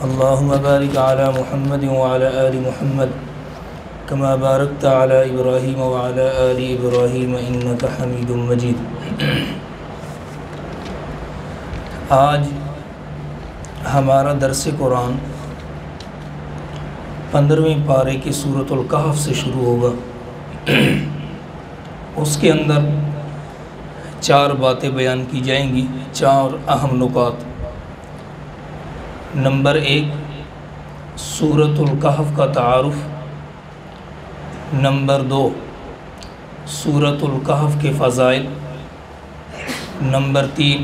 अल्लाहुम्मा बारिक अला मुहम्मद व अला आलि मुहम्मद कमा बारकत अला इब्राहीम व अला आलि इब्राहीम इन्नका हमीदुम मजीद। आज हमारा दर्स कुरान 15वें पारे की सूरतुल कहफ से शुरू होगा। उसके अंदर 4 बातें बयान की जाएंगी, 4 अहम नुकात। नंबर 1, सूरतुल कहफ का तारुफ़। नंबर 2, सूरतुल कहफ के फ़ज़ाइल। नंबर 3,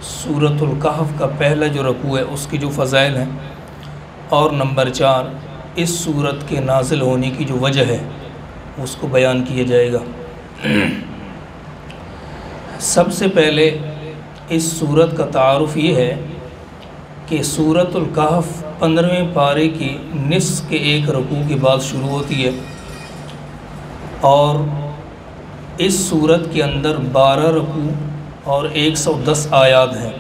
सूरतुल कहफ का पहला जो रकू है उसके जो फ़ज़ाइल हैं। और नंबर 4, इस सूरत के नाज़िल होने की जो वजह है उसको बयान किया जाएगा। सबसे पहले इस सूरत का तारुफ़ ये है कि सूरतुल कहफ 15वें पारे की निस्फ़ के एक रकू के बाद शुरू होती है और इस सूरत के अंदर 12 रकू और 110 आयात हैं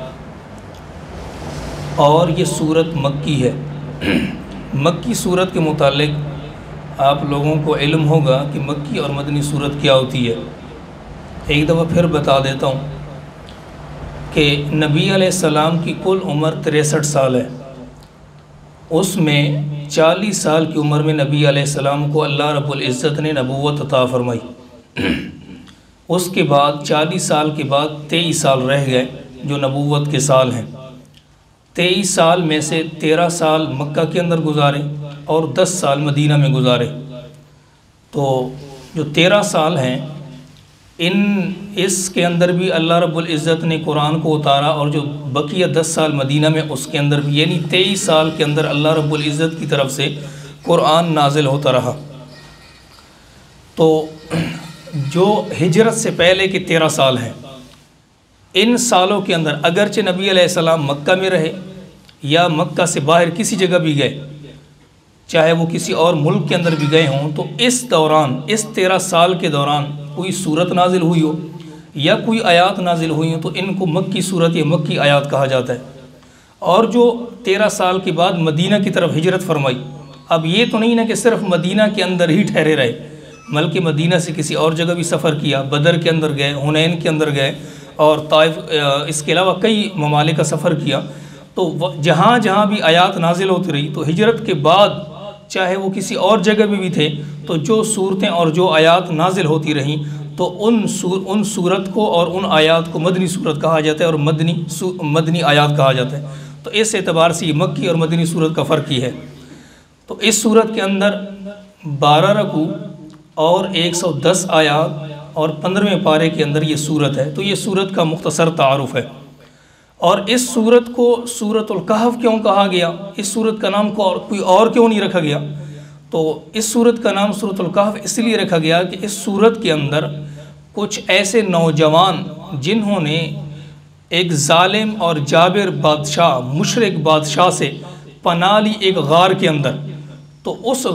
और ये सूरत मक्की है। मक्की सूरत के मुतालिक आप लोगों को इल्म होगा कि मक्की और मदनी सूरत क्या होती है। एक दफ़ा फिर बता देता हूँ कि नबी अलैहिस्सलाम की कुल उम्र 63 साल है। उसमें 40 साल की उम्र में नबी अलैहिस्सलाम को अल्लाह रब्बुल इज़्ज़त ने नबूवत अता फरमाई। उसके बाद 40 साल के बाद 23 साल रह गए जो नबूवत के साल हैं। 23 साल में से 13 साल मक्का के अंदर गुजारे और 10 साल मदीना में गुजारे। तो जो 13 साल हैं इसके अंदर भी अल्लाह रब्बुल इज़्ज़त ने कुरान को उतारा और जो बकिया 10 साल मदीना में उसके अंदर भी, यानी 23 साल के अंदर अल्लाह रब्बुल इज़्ज़त की तरफ से कुरान नाजिल होता रहा। तो जो हिजरत से पहले के 13 साल हैं, इन सालों के अंदर अगरचे नबी अलैहिस्सलाम मक्का में रहे या मक्का से बाहर किसी जगह भी गए, चाहे वो किसी और मुल्क के अंदर भी गए हों, तो इस दौरान, इस 13 साल के दौरान कोई सूरत नाजिल हुई हो या कोई आयात नाजिल हुई हो तो इनको मक्की सूरत या मक्की आयात कहा जाता है। और जो 13 साल के बाद मदीना की तरफ हिजरत फरमाई, अब ये तो नहीं ना कि सिर्फ मदीना के अंदर ही ठहरे रहे, बल्कि मदीना से किसी और जगह भी सफ़र किया। बदर के अंदर गए, हुनैन के अंदर गए और ताइफ, इसके अलावा कई ममालिक का सफ़र किया। तो जहाँ जहाँ भी आयात नाजिल होती रही, तो हिजरत के बाद चाहे वो किसी और जगह भी थे, तो जो सूरतें और जो आयात नाजिल होती रहीं तो उन सूरत को और उन आयात को मदनी सूरत कहा जाता है और मदनी आयात कहा जाता है। तो इस एतबार से ये मक्की और मदनी सूरत का फ़र्क ही है। तो इस सूरत के अंदर 12 रकू और 110 आयात और 15वें पारे के अंदर ये सूरत है। तो ये सूरत का मुख्तसर तारुफ़ है। और इस सूरत को सूरतुल कहफ क्यों कहा गया, इस सूरत का नाम कोई और क्यों नहीं रखा गया? तो इस सूरत का नाम सूरतुल कहफ इसलिए रखा गया कि इस सूरत के अंदर कुछ ऐसे नौजवान जिन्होंने एक जालिम और जाबिर बादशाह, मुशरिक बादशाह से पनाह ली एक गार के अंदर, तो उस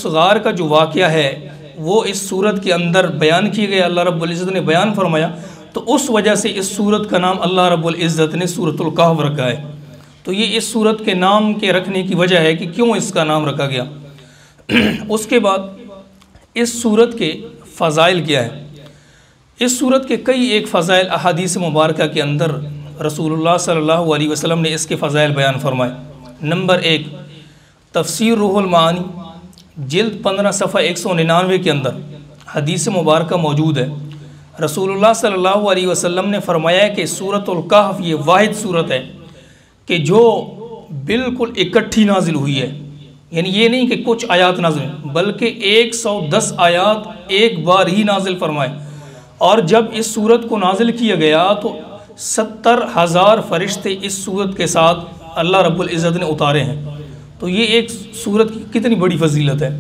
गार का जो वाक़या है वो इस सूरत के अंदर बयान किया गया। अल्लाह रब्बुल इज़्ज़त ने बयान फरमाया। तो उस वजह से इस सूरत का नाम अल्लाह रब्बुल इज़्ज़त ने सूरतुल कहफ रखा है। तो ये इस सूरत के नाम के रखने की वजह है कि क्यों इसका नाम रखा गया। उसके बाद इस सूरत के फ़ज़ाइल क्या है। इस सूरत के कई एक फ़ज़ाइल अहादीस मुबारक के अंदर रसूलुल्लाह सल्लल्लाहु अलैहि वसल्लम ने इसके फ़ज़ाइल बयान फरमाए। नंबर 1, तफ़सीर रूहुल मानी जिल्द 15 सफ़ा 199 के अंदर हदीस मुबारक मौजूद है। रसूलुल्लाह सल्लल्लाहु अलैहि वसल्लम ने फरमाया कि सूरतुल कहफ ये वाहिद सूरत है कि जो बिल्कुल इकट्ठी नाजिल हुई है, यानी ये नहीं कि कुछ आयात नाजिल, बल्कि 110 आयात एक बार ही नाजिल फरमाए। और जब इस सूरत को नाजिल किया गया तो 70,000 फरिश्ते इस सूरत के साथ अल्लाह रब्बुल इज़्ज़त ने उतारे हैं। तो ये एक सूरत की कितनी बड़ी फजीलत है।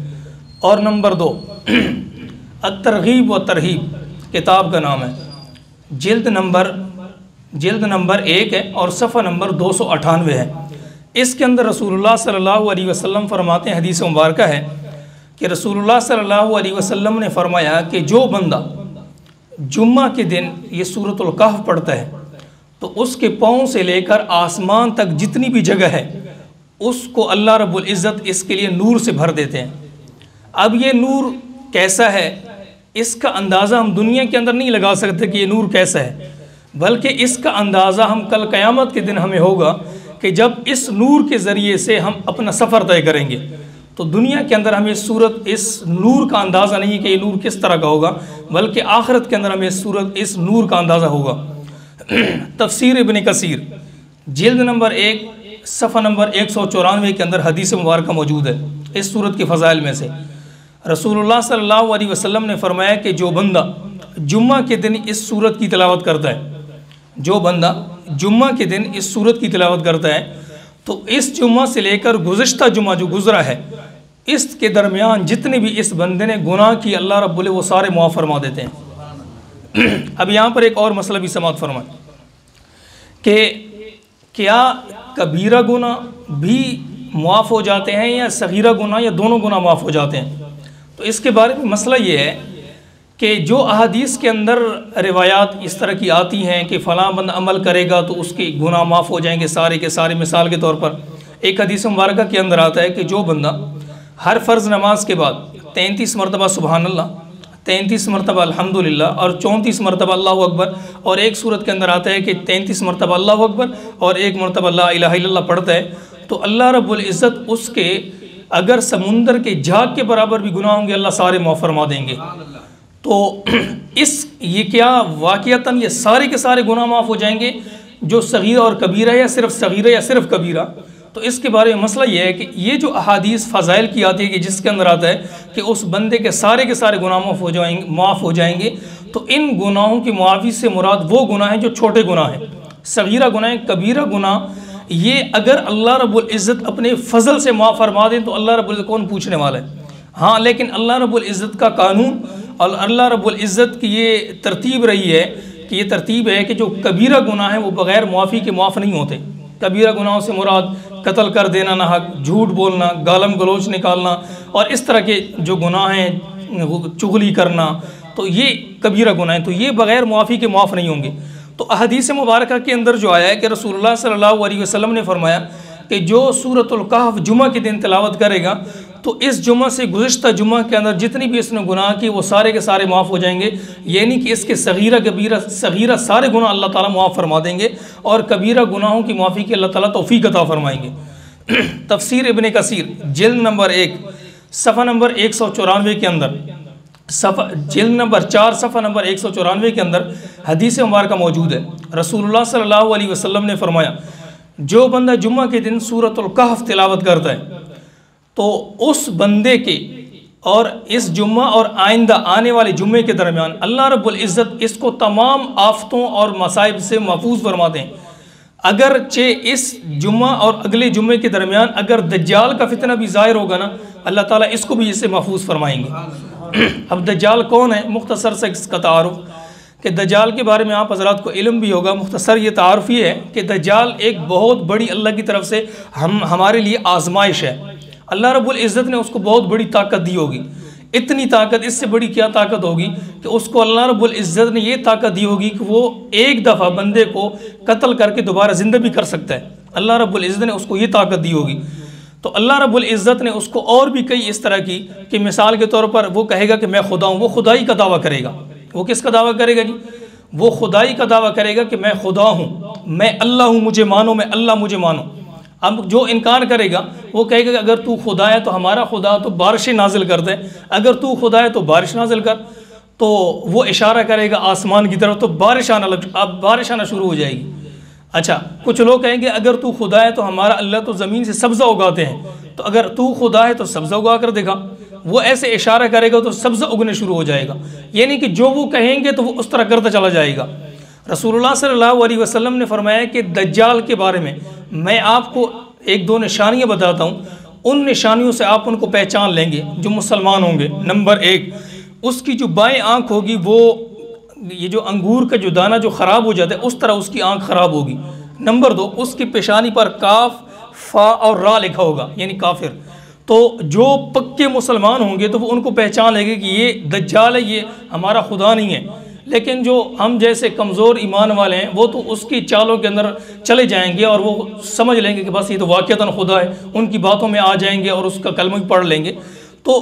और नंबर 2, अत-तरगीब व तरहीब किताब का नाम है। जिल्द नंबर 1 है और सफ़ा नंबर 298 है। इसके अंदर रसूलुल्लाह सल्लल्लाहु अलैहि वसल्लम फरमाते हैं, हदीस मुबारक है कि रसूलुल्लाह सल्लल्लाहु अलैहि वसल्लम ने फरमाया कि जो बंदा जुम्मा के दिन ये सूरतुल कहफ पढ़ता है तो उसके पाँव से लेकर आसमान तक जितनी भी जगह है उसको अल्लाह रब्बुल इज़्ज़त इसके लिए नूर से भर देते हैं। अब ये नूर कैसा है, इसका अंदाज़ा हम दुनिया के अंदर नहीं लगा सकते कि ये नूर कैसा है, बल्कि इसका अंदाज़ा हम कल क़यामत के दिन हमें होगा कि जब इस नूर के ज़रिए से हम अपना सफ़र तय करेंगे। तो दुनिया के अंदर हमें इस नूर का अंदाज़ा नहीं कि ये नूर किस तरह का होगा, बल्कि आखिरत के अंदर हमें इस नूर का अंदाज़ा होगा। तफसीर इब्न कसीर जिल्द नंबर 1 सफ़ा नंबर 194 के अंदर हदीस मुबारक मौजूद है इस सूरत के फ़ज़ाइल में से। रसूलुल्लाह सल्लल्लाहु अलैहि वसल्लम ने फ़रमाया कि जो बंदा जुम्मा के दिन इस सूरत की तिलावत करता है, जो बंदा जुम्मा के दिन इस सूरत की तिलावत करता है, तो इस जुम्मा से लेकर गुज़श्ता जुम्मा जो गुज़रा है, इसके दरमियान जितने भी इस बंदे ने गुनाह की अल्लाह रब्बुल वो सारे मुआफ़ फरमा देते हैं। अब यहाँ पर एक और मसला भी समाअत फरमाएं कि क्या कबीरा गुनाह भी मुआफ़ हो जाते हैं या सगीरा गुनाह, या दोनों गुनाह मुआफ़ हो जाते हैं। तो इसके बारे में मसला ये है कि जो अहादीस के अंदर रिवायात इस तरह की आती हैं कि फ़लाँ बंदा अमल करेगा तो उसके गुनाह माफ़ हो जाएंगे सारे के सारे। मिसाल के तौर पर एक हदीस मुबारक के अंदर आता है कि जो बंदा हर फ़र्ज़ नमाज के बाद 33 मरतबा सुबहानल्लाह, 33 मरतबा अल्हम्दुलिल्लाह और 34 मरतबा अल्लाहु अकबर, और एक सूरत के अंदर आता है कि 33 मरतबा अल्लाहु अकबर और 1 मरतबा ला इलाहा इल्लल्लाह पढ़ता है, तो अल्लाह रब्बुल इज़्ज़त उसके अगर समुंदर के झाग के बराबर भी गुनाह होंगे अल्लाह सारे माफ़ फरमा देंगे। तो ये क्या वाक़ियतन ये सारे के सारे गुनाह माफ़ हो जाएंगे जो सगीरा और कबीरा है, या सिर्फ सगीरा या सिर्फ कबीरा। तो इसके बारे में मसला ये है कि ये जो अहादीस फ़ज़ाइल की आती है कि जिसके अंदर आता है कि उस बंदे के सारे गुनाह माफ़ हो जाएंगे, तो इन गुनाहों की मुआफ़ी से मुराद वो गुनाह हैं जो छोटे गुनाह हैं, सगीरा गुनाह, कबीरा गुनाह। ये अगर अल्लाह रब्बुल इज़्ज़त अपने फ़ज़ल से माफ़ फरमा दें तो अल्लाह रब्बुल इज़्ज़त कौन पूछने वाला है। हाँ, लेकिन अल्लाह रब्बुल इज़्ज़त का कानून और अल्लाह रब्बुल इज़्ज़त की ये तरतीब रही है कि ये तरतीब है कि जो कबीरा गुनाह है वो बग़ैर मुआफ़ी के माफ़ नहीं होते। कबीरा गुनाहों से मुराद कत्ल कर देना, ना हक झूठ बोलना, गालम गलोच निकालना और इस तरह के जो गुनाह हैं, चुगली करना, तो ये कबीरा गुनाह हैं, तो ये बग़ैर मुआफ़ी के माफ़ नहीं होंगे। तो अहदीस मुबारक के अंदर जो आया है कि रसूलुल्लाह सल्लल्लाहु अलैहि वसल्लम ने फरमाया कि जो सूरतुल कहफ जुमा के दिन तिलावत करेगा तो इस जुमा से गुज़श्ता जुमा के अंदर जितनी भी इसने गुनाह की वो सारे के सारे माफ़ हो जाएंगे। यानी कि इसके सगीरा सारे गुनाह अल्लाह ताला माफ़ फरमा देंगे और कबीरा गुनाहों की माफ़ी की अल्लाह ताला तौफ़ीक अता फरमाएंगे। तफसीर इब्न कसीर जिल्द नंबर 1 सफ़ा नंबर 194 के अंदर, जिल्द नंबर 4 सफ़ा नंबर 194 के अंदर हदीस मुबारक मौजूद है। रसूलुल्लाह सल्लल्लाहु अलैहि वसल्लम ने फरमाया, जो बंदा जुम्मा के दिन सूरतुल कहफ तिलावत करता है तो उस बंदे के और इस जुम्मा और आइंदा आने वाले जुम्मे के दरमियान अल्लाह रब्बुल इज़्ज़त इसको तमाम आफतों और मसाइब से महफूज फरमा दें। अगरचे इस जुम्मा और अगले जुम्मे के दरमियान अगर दज्जाल का फितना भी ज़ाहिर होगा ना, अल्लाह ताला इसको भी इससे महफूज फरमाएंगे। अब दज्जाल कौन है, मुख्तसर से इसका तारुफ कि दज्जाल के बारे में आप हज़रात को इल्म भी होगा। मुख्तसर ये तारुफ ये है कि दज्जाल एक बहुत बड़ी अल्लाह की तरफ से हमारे लिए आजमाइश है। अल्लाह रब्बुल इज़्ज़त ने उसको बहुत बड़ी ताकत दी होगी, इतनी ताकत, इससे बड़ी क्या ताकत होगी कि उसको अल्लाह रब्बुल इज़्ज़त ने ये ताकत दी होगी कि वो एक दफ़ा बंदे को कत्ल करके दोबारा ज़िंदा भी कर सकता है। अल्लाह रब्बुल इज़्ज़त ने उसको ये ताकत दी होगी। तो अल्लाह रब्बुल इज़्ज़त ने उसको और भी कई इस तरह की कि मिसाल के तौर पर वो कहेगा कि मैं खुदा हूँ, वो खुदाई का दावा करेगा। वो किसका दावा करेगा जी? वो खुदाई का दावा करेगा कि मैं खुदा हूँ, मैं अल्लाह हूँ, मुझे मानो, मैं अल्लाह, मुझे मानो। अब जो इनकार करेगा वो कहेगा कि अगर तू खुदा है तो हमारा खुदा तो बारिश नाजिल कर दे, अगर तू खुदा है तो बारिश नाजिल कर। तो वो इशारा करेगा आसमान की तरफ, तो बारिश आना शुरू हो जाएगी। अच्छा, कुछ लोग कहेंगे अगर तू खुदा है तो हमारा अल्लाह तो ज़मीन से सब्ज़ा उगाते हैं, तो अगर तू खुदा है तो सब्ज़ा उगा कर देखा। वो ऐसे इशारा करेगा तो सब्ज़ा उगने शुरू हो जाएगा। यानी कि जो वो कहेंगे तो वो उस तरह करता चला जाएगा। रसूलुल्लाह सल्लल्लाहु अलैहि वसल्लम ने फरमाया कि दज्जाल के बारे में मैं आपको एक दो निशानियाँ बताता हूँ, उन निशानियों से आप उनको पहचान लेंगे जो मुसलमान होंगे। नंबर 1, उसकी जो बाएं आँख होगी वो ये जो अंगूर का जो दाना जो ख़राब हो जाता है उस तरह उसकी आँख ख़राब होगी। नंबर 2, उसकी पेशानी पर काफ, फा और रा लिखा होगा, यानी काफिर। तो जो पक्के मुसलमान होंगे तो वो उनको पहचान लेंगे कि ये दज्जाल है, ये हमारा खुदा नहीं है। लेकिन जो हम जैसे कमज़ोर ईमान वाले हैं वो तो उसकी चालों के अंदर चले जाएंगे और वो समझ लेंगे कि बस ये तो वाक़तन खुदा है, उनकी बातों में आ जाएंगे और उसका कलमा भी पढ़ लेंगे। तो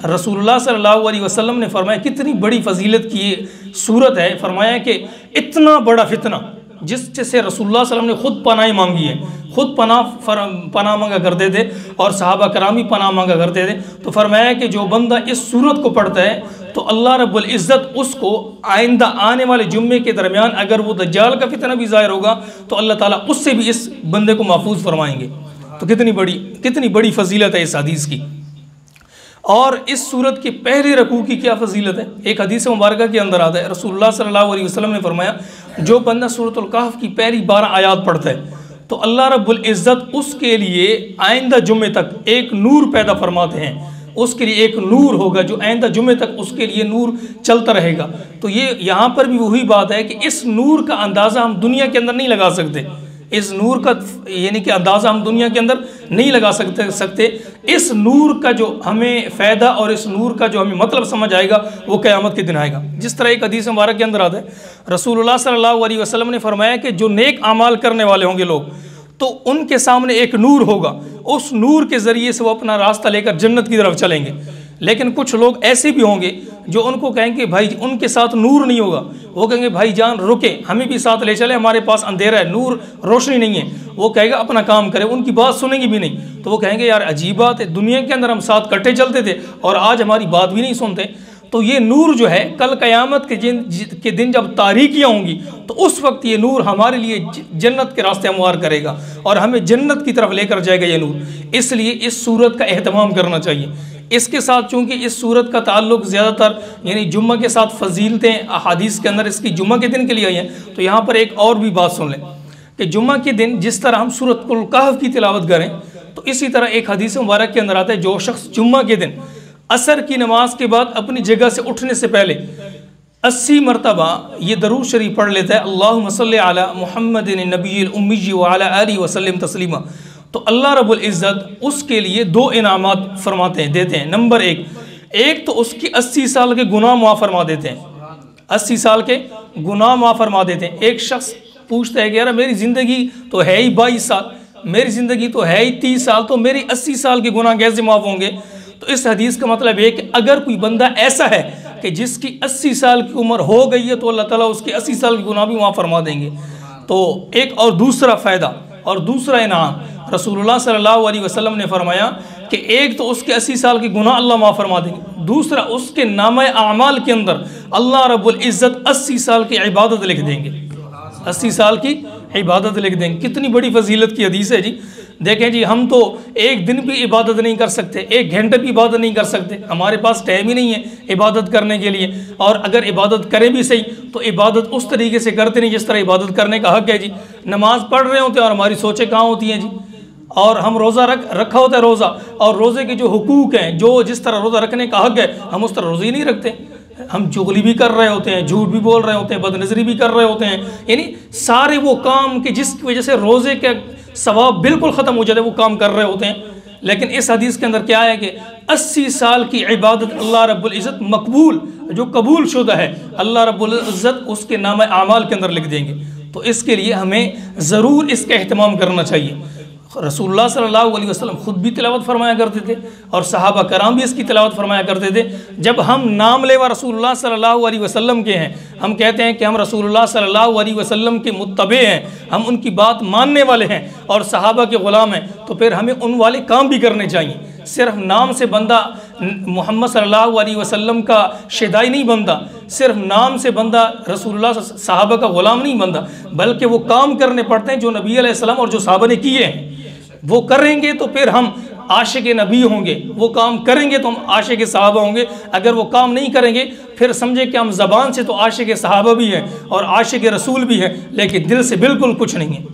रसूलुल्लाह सल्लल्लाहु अलैहि वसल्लम ने फरमाया, कितनी बड़ी फजीलत की ये सूरत है। फरमाया कि इतना बड़ा फितना जिससे रसूलुल्लाह सल्लल्लाहु अलैहि वसल्लम ने ख़ुद पनाह मांगी है, ख़ुद पनाह मांगा करते थे और सहाबा कराम भी पनाह मांगा करते थे। तो फरमाया कि जो बंदा इस सूरत को पढ़ता है तो अल्लाह रब्बुल इज़्ज़त उसको आइंदा आने वाले जुम्मे के दरमियान अगर वो दज्जाल का फितना भी ज़ाहिर होगा तो अल्लाह ताला उससे भी इस बंदे को महफूज फरमाएंगे। तो कितनी बड़ी फजीलत है इस हदीस की। और इस सूरत के पहले रकू की क्या फजीलत है, एक हदीस मुबारक के अंदर आता है, रसूलुल्लाह सल्लल्लाहु अलैहि वसल्लम ने फरमाया, जो बंदा सूरतुल कहफ की पहली 12 आयात पढ़ता है तो अल्लाह रब्बुल इज़्ज़त उसके लिए आइंदा जुम्मे तक एक नूर पैदा फरमाते हैं। उसके लिए एक नूर होगा जो आइंदा जुम्मे तक उसके लिए नूर चलता रहेगा। तो ये यहाँ पर भी वही बात है कि इस नूर का अंदाज़ा हम दुनिया के अंदर नहीं लगा सकते, इस नूर का यानी कि अंदाज़ा हम दुनिया के अंदर नहीं लगा सकते। इस नूर का जो हमें फ़ायदा और इस नूर का जो हमें मतलब समझ आएगा वो क़यामत के दिन आएगा। जिस तरह एक हदीस मुबारक के अंदर आता है, रसूलुल्लाह सल्लल्लाहु अलैहि वसल्लम ने फरमाया कि जो नेक अमाल करने वाले होंगे लोग तो उनके सामने एक नूर होगा, उस नूर के ज़रिए से वो अपना रास्ता लेकर जन्नत की तरफ चलेंगे। लेकिन कुछ लोग ऐसे भी होंगे जो उनको कहेंगे भाई, उनके साथ नूर नहीं होगा, वो कहेंगे भाई जान रुके, हमें भी साथ ले चले, हमारे पास अंधेरा है, नूर रोशनी नहीं है। वो कहेगा अपना काम करे, उनकी बात सुनेंगी भी नहीं। तो वो कहेंगे यार अजीब बात है, दुनिया के अंदर हम साथ इकट्ठे चलते थे और आज हमारी बात भी नहीं सुनते। तो ये नूर जो है कल क़यामत के दिन जब तारीकियाँ होंगी तो उस वक्त ये नूर हमारे लिए जन्नत के रास्ते हमवार करेगा और हमें जन्नत की तरफ लेकर जाएगा ये नूर। इसलिए इस सूरत का एहतमाम करना चाहिए। इसके साथ चूँकि इस सूरत का ताल्लुक़ ज़्यादातर यानी जुम्मा के साथ फजीलतें अहादीस के अंदर इसकी जुम्मा के दिन के लिए आई हैं, तो यहाँ पर एक और भी बात सुन लें कि जुम्मा के दिन जिस तरह हम सूरतुल कहफ की तिलावत करें तो इसी तरह एक हदीस मुबारक के अंदर आता है, जो शख्स जुम्मा के दिन असर की नमाज के बाद अपनी जगह से उठने से पहले 80 मरतबा ये दरूद शरीफ पढ़ लेता है, अल्लाहुम्मा सल्लि अला मुहम्मदिन नबिय्यिल उम्मी व अला आलिहि वसल्लम तस्लीमा, तो अल्लाह रब्बुल इज़्ज़त उसके लिए 2 इनामात फरमाते हैं, देते हैं। नंबर 1 तो उसकी 80 साल के गुनाह माफ़ फरमा देते हैं, 80 साल के गुनाह माफ़ फरमा देते हैं। एक शख्स पूछता है कि यार मेरी ज़िंदगी तो है ही 22 साल, मेरी ज़िंदगी तो है ही 30 साल, तो मेरी 80 साल के गुनाह कैसे माफ़ होंगे? तो इस हदीस का मतलब है कि अगर कोई बंदा ऐसा है कि जिसकी 80 साल की उम्र हो गई है तो अल्लाह ताला उसके 80 साल के गुनाह भी माफ़ फरमा देंगे। तो एक और दूसरा फ़ायदा और दूसरा इनाम रसूलुल्लाह सल्लल्लाहु अलैहि वसल्लम ने फरमाया कि एक तो उसके 80 साल के गुनाह अल्लाह माफ़ फरमा देंगे, दूसरा उसके नामे आमाल के अंदर अल्लाह रब्बुल इज़्ज़त 80 साल की इबादत लिख देंगे, 80 साल की इबादत लिख देंगे। कितनी बड़ी फजीलत की हदीस है जी। देखें जी, हम तो एक दिन भी इबादत नहीं कर सकते, 1 घंटे भी इबादत नहीं कर सकते, हमारे पास टाइम ही नहीं है इबादत करने के लिए। और अगर इबादत करें भी सही तो इबादत उस तरीके से करते नहीं जिस तरह इबादत करने का हक़ है जी। नमाज़ पढ़ रहे होते हैं और हमारी सोचें कहाँ होती हैं जी। और हम रोज़ा रखा होता है रोज़ा, और रोज़े के जो हुकूक हैं, जो जिस तरह रोज़ा रखने का हक़ है, हम उस तरह रोज़े ही नहीं रखते। हम चुगली भी कर रहे होते हैं, झूठ भी बोल रहे होते हैं, बदनज़री भी कर रहे होते हैं, यानी सारे वो काम कि जिसकी वजह से रोज़े के सवाब बिल्कुल ख़त्म हो जाते हैं वो काम कर रहे होते हैं। लेकिन इस हदीस के अंदर क्या है कि 80 साल की इबादत अल्लाह रब्बुल इज़्ज़त मकबूल, जो कबूल शुदा है, अल्लाह रब्बुल इज़्ज़त उसके नाम आमाल के अंदर लिख देंगे। तो इसके लिए हमें ज़रूर इसका एहतमाम करना चाहिए। रसूलुल्लाह सल्लल्लाहु अलैहि वसल्लम ख़ुद भी तिलावत फरमाया करते थे और सहाबा कराम भी इसकी तिलावत फरमाया करते थे। जब हम नाम लेवा रसूलुल्लाह सल्लल्लाहु अलैहि वसल्लम के हैं, हम कहते हैं कि हम रसूलुल्लाह सल्लल्लाहु अलैहि वसल्लम के मुत्तबे हैं, हम उनकी बात मानने वाले हैं और सहाबा के ग़ुलाम हैं, तो फिर हमें उन वाले काम भी करने चाहिए। सिर्फ नाम से बंदा मोहम्मद सल्लल्लाहु अलैहि वसल्लम का शिदाई नहीं बनता, सिर्फ नाम से बंदा रसूलुल्लाह सहाबा का ग़ुलाम नहीं बनता, बल्कि वो काम करने पड़ते हैं जो नबी अलैहिस्सलाम और जो सहाबा ने किए हैं। वो करेंगे तो फिर हम आशिक नबी होंगे, वो काम करेंगे तो हम आशिक सहाबा होंगे। अगर वो काम नहीं करेंगे फिर समझे कि हम ज़बान से तो आशिक सहाबा भी हैं और आशिक रसूल भी हैं, लेकिन दिल से बिल्कुल कुछ नहीं है,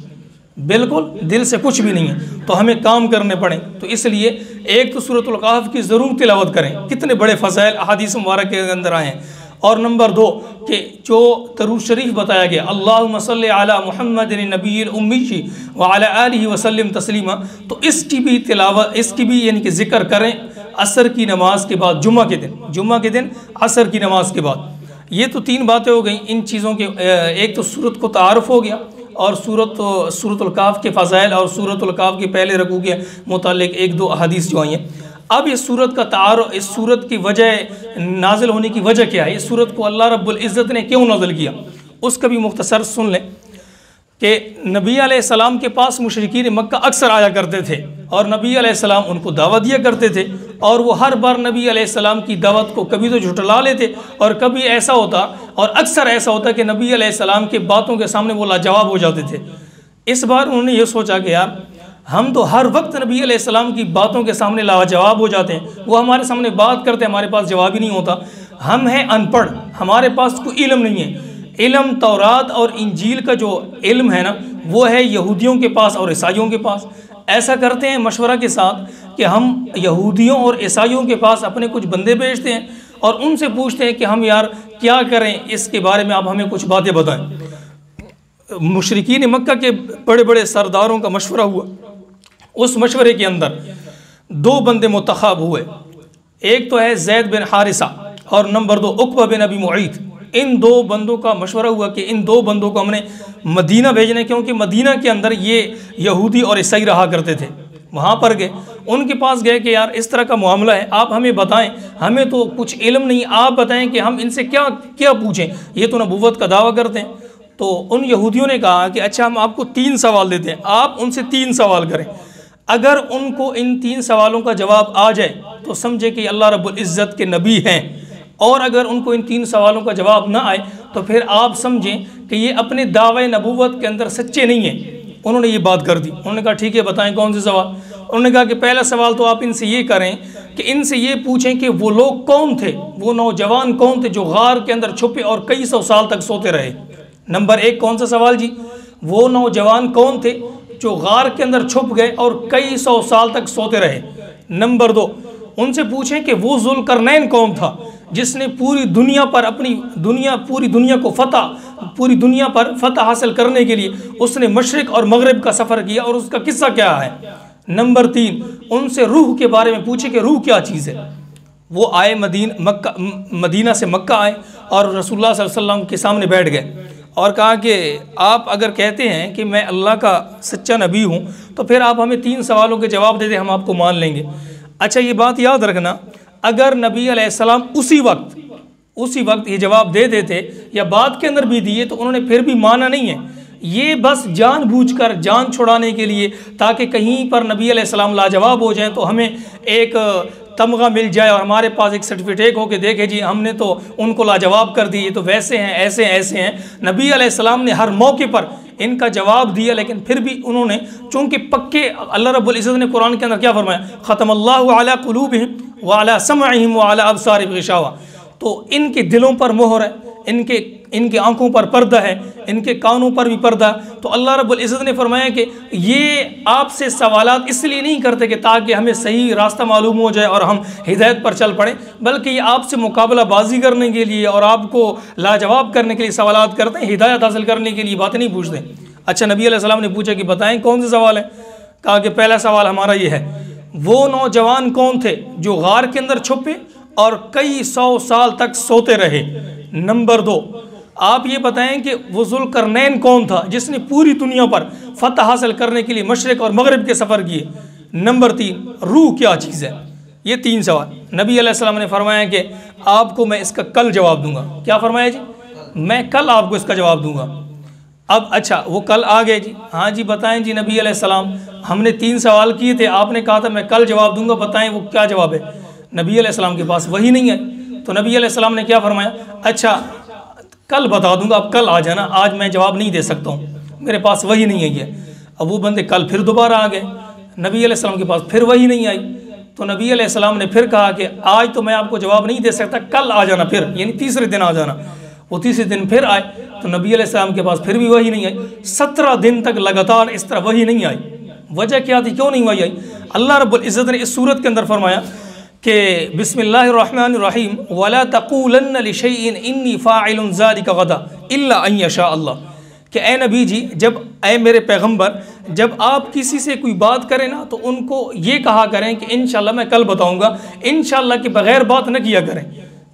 बिल्कुल दिल से कुछ भी नहीं है। तो हमें काम करने पड़े। तो इसलिए एक तो सूरतुल कहफ की ज़रूर तिलावत करें, कितने बड़े फ़ज़ाइल अहादीस मुबारक के अंदर आए हैं। और नंबर 2 कि जो दरूद शरीफ बताया गया, अल्लाहुम्मा सल्लि अला मुहम्मदिन नबिय्यिल उम्मी व अला आलिहि वसल्लम तस्लीमा, तो इसकी भी तिलावत, इसकी भी यानी कि ज़िक्र करें असर की नमाज के बाद, जुम्मा के दिन असर की नमाज के बाद। ये तो 3 बातें हो गई इन चीज़ों के। एक तो सूरत को तारुफ हो गया, और सूरतुल काफ के फ़ज़ाइल और सूरतुल काफ के पहले रकू के मुतालिक 1-2 अहादीस जो आई हैं। अब इस सूरत का तारुफ, इस सूरत की वजह, नाजिल होने की वजह क्या है, इस सूरत को अल्लाह रब्बुल इज़्ज़त ने क्यों नाजिल किया, उसका भी मुख्तसर सुन लें कि नबी अलैहिस्सलाम के पास मुशरिकीन मक्का अक्सर आया करते थे और नबी अलैहिस्सलाम उनको दावत दिया करते थे, और वो हर बार नबी अलैहिस्सलाम की दावत को कभी तो झुठला लेते और कभी ऐसा होता, और अक्सर ऐसा होता कि नबी अलैहिस्सलाम के बातों के सामने वो लाजवाब हो जाते थे। इस बार उन्होंने ये सोचा कि यार हम तो हर वक्त नबी अलैहिस्सलाम की बातों के सामने लाजवाब हो जाते हैं, वो हमारे सामने बात करते हैं, हमारे पास जवाब ही नहीं होता, हम हैं अनपढ़, हमारे पास कोई इल्म नहीं है। इल्म तौरात और इंजील का जो इल्म है ना, वो है यहूदियों के पास और ईसाइयों के पास। ऐसा करते हैं मशवरा के साथ कि हम यहूदियों और ईसाइयों के पास अपने कुछ बंदे भेजते हैं और उनसे पूछते हैं कि हम यार क्या करें, इसके बारे में आप हमें कुछ बातें बताएं। मुशरिकीन मक्का के बड़े बड़े सरदारों का मशवरा हुआ। उस मशवरे के अंदर 2 बंदे मुंतखब हुए, एक तो है ज़ैद बिन हारिसा और नंबर 2 उक़बा बिन अबी मुईत। इन 2 बंदों का मशवरा हुआ कि इन 2 बंदों को हमने मदीना भेजने, क्योंकि मदीना के अंदर ये यहूदी और ईसाई रहा करते थे। वहाँ पर गए, उनके पास गए कि यार इस तरह का मामला है, आप हमें बताएं, हमें तो कुछ इल्म नहीं, आप बताएं कि हम इनसे क्या क्या पूछें, ये तो नबूवत का दावा करते हैं। तो उन यहूदियों ने कहा कि अच्छा हम आपको 3 सवाल देते हैं, आप उनसे 3 सवाल करें, अगर उनको इन 3 सवालों का जवाब आ जाए तो समझे कि अल्लाह रब्बुल इज़्ज़त के नबी हैं, और अगर उनको इन 3 सवालों का जवाब ना आए तो फिर आप समझें कि ये अपने दावे नबूवत के अंदर सच्चे नहीं हैं। उन्होंने ये बात कर दी। उन्होंने कहा ठीक है बताएं कौन से सवाल। उन्होंने कहा कि पहला सवाल तो आप इनसे ये करें कि इनसे ये पूछें कि वो लोग कौन थे, वो नौजवान कौन थे जो गार के अंदर छुपे और कई 100 साल तक सोते रहे। नंबर 1 कौन सा सवाल जी, वो नौजवान कौन थे जो गार के अंदर छुप गए और कई 100 साल तक सोते रहे। नंबर 2 उनसे पूछें कि वो ज़ुल्करनैन कौन था जिसने पूरी दुनिया पर पूरी दुनिया को पूरी दुनिया पर फतह हासिल करने के लिए उसने मशरिक़ और मगरिब का सफ़र किया और उसका किस्सा क्या है। नंबर 3 उनसे रूह के बारे में पूछे कि रूह क्या चीज़ है। वो आए मदीना से मक्का आए और रसूलुल्लाह सल्लल्लाहु अलैहि वसल्लम के सामने बैठ गए और कहा कि आप अगर कहते हैं कि मैं अल्लाह का सच्चा नबी हूँ तो फिर आप हमें 3 सवालों के जवाब दे दें, हम आपको मान लेंगे। अच्छा ये बात याद रखना, अगर नबी अलैहिस्सलाम उसी वक्त ये जवाब दे देते या बाद के अंदर भी दिए तो उन्होंने फिर भी माना नहीं है। ये बस जानबूझकर जान छुड़ाने के लिए, ताकि कहीं पर नबी अलैहिस्सलाम लाजवाब हो जाए तो हमें एक तमगा मिल जाए और हमारे पास एक सर्टिफिकेट हो के देखे जी हमने तो उनको लाजवाब कर दिए, तो वैसे हैं ऐसे हैं। नबी अलैहिस्सलाम ने हर मौके पर इनका जवाब दिया, लेकिन फिर भी उन्होंने चूँकि पक्के, अल्लाह रब्बुल इज़्ज़त ने कुरान के अंदर क्या फरमाया, ख़तमल्लाहु अला कुलूबिहिम व अला समअहिम व अला अबसारिहिम ग़िशावा, तो इनके दिलों पर मोहर है, इनके आँखों पर पर्दा है, इनके कानों पर भी पर्दा। तो अल्लाह रब्बुल इज़्ज़त ने फरमाया कि ये आपसे सवालात इसलिए नहीं करते कि ताकि हमें सही रास्ता मालूम हो जाए और हम हिदायत पर चल पड़ें, बल्कि ये आपसे मुकाबला बाजी करने के लिए और आपको लाजवाब करने के लिए सवालात करते हैं, हिदायत हासिल करने के लिए बातें नहीं पूछते। अच्छा नबी अलैहिस्सलाम ने पूछा कि बताएं कौन से सवाल है। कहा कि पहला सवाल हमारा ये है, वो नौजवान कौन थे जो गार के अंदर छुपे और कई 100 साल तक सोते रहे। नंबर 2 आप ये बताएं कि वो ज़ुल्करनैन कौन था जिसने पूरी दुनिया पर फतह हासिल करने के लिए मशरिक़ और मगरिब के सफ़र किए। नंबर 3 रूह क्या चीज़ है। ये 3 सवाल नबी अलैहिस्सलाम ने फरमाया कि आपको मैं इसका कल जवाब दूंगा। क्या फरमाया जी, मैं कल आपको इसका जवाब दूंगा। अब अच्छा वो कल आ गए जी, हाँ जी बताएं जी नबी अलैहिस्सलाम हमने 3 सवाल किए थे, आपने कहा था मैं कल जवाब दूंगा, बताएं वो क्या जवाब है। नबी अलैहिस्सलाम के पास वही नहीं है, तो नबी अलैहिस्सलाम ने क्या फरमाया, अच्छा कल बता दूंगा, आप कल आ जाना, आज मैं जवाब नहीं दे सकता हूँ, मेरे पास वही नहीं है ये। अब वो बंदे कल फिर दोबारा आ गए, नबी अलैहिस्सलाम के पास फिर वही नहीं आई, तो नबी अलैहिस्सलाम ने फिर कहा कि आज तो मैं आपको जवाब नहीं दे सकता, कल आ जाना फिर, यानी तीसरे दिन आ जाना। वो तीसरे दिन फिर आए तो नबी अलैहिस्सलाम के पास फिर भी वही नहीं आई। 17 दिन तक लगातार इस तरह वही नहीं आई। वजह क्या थी, क्यों नहीं वही आई? अल्लाह रब्बुल इज़्ज़त ने इस सूरत के अंदर फरमाया कि बिस्मिल्लाहिर्रहमानिर्रहीम वला तक़ूलन्न लिशैइन इन्नी फ़ाइलुन ज़ालिका गदा इल्ला अन यशा अल्लाह, कि ए नबी जी, जब ए मेरे पैगम्बर, जब आप किसी से कोई बात करें ना तो उनको ये कहा करें कि इंशाअल्लाह मैं कल बताऊंगा, इंशाअल्लाह के बग़ैर बात न किया करें।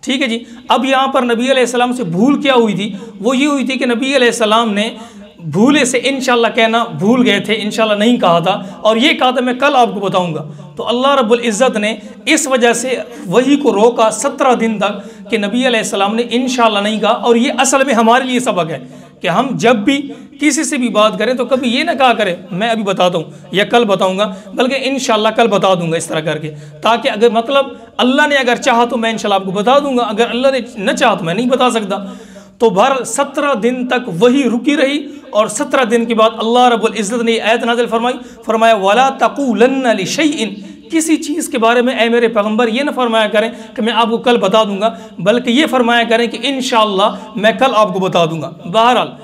ठीक है जी। अब यहाँ पर नबी अलैहिस्सलाम से भूल क्या हुई थी? वो ये हुई थी कि नबी अलैहिस्सलाम ने भूले से इंशाल्लाह कहना भूल गए थे, इंशाल्लाह नहीं कहा था, और ये कहा था मैं कल आपको बताऊंगा। तो अल्लाह रब्बुल इज़्ज़त ने इस वजह से वही को रोका 17 दिन तक कि नबी अलैहिस्सलाम ने इंशाल्लाह नहीं कहा। और ये असल में हमारे लिए सबक है कि हम जब भी किसी से भी बात करें तो कभी ये ना कहा करें मैं अभी बताता हूँ या कल बताऊँगा, बल्कि इंशाल्लाह कल बता दूँगा, इस तरह करके, ताकि अगर मतलब अल्लाह ने अगर चाहा तो मैं इंशाल्लाह आपको बता दूँगा, अगर अल्लाह ने न चाहा तो मैं नहीं बता सकता। तो बहरहाल 17 दिन तक वही रुकी रही, और 17 दिन के बाद अल्लाह रब्बुल इज़्ज़त ने आयत नाज़िल फरमाया वला तक़ूलन्ना लिशैइन, किसी चीज़ के बारे में ऐ मेरे पैगम्बर ये ना फरमाया करें कि मैं आपको कल बता दूंगा, बल्कि ये फरमाया करें कि इंशाअल्लाह मैं कल आपको बता दूंगा। बहरहाल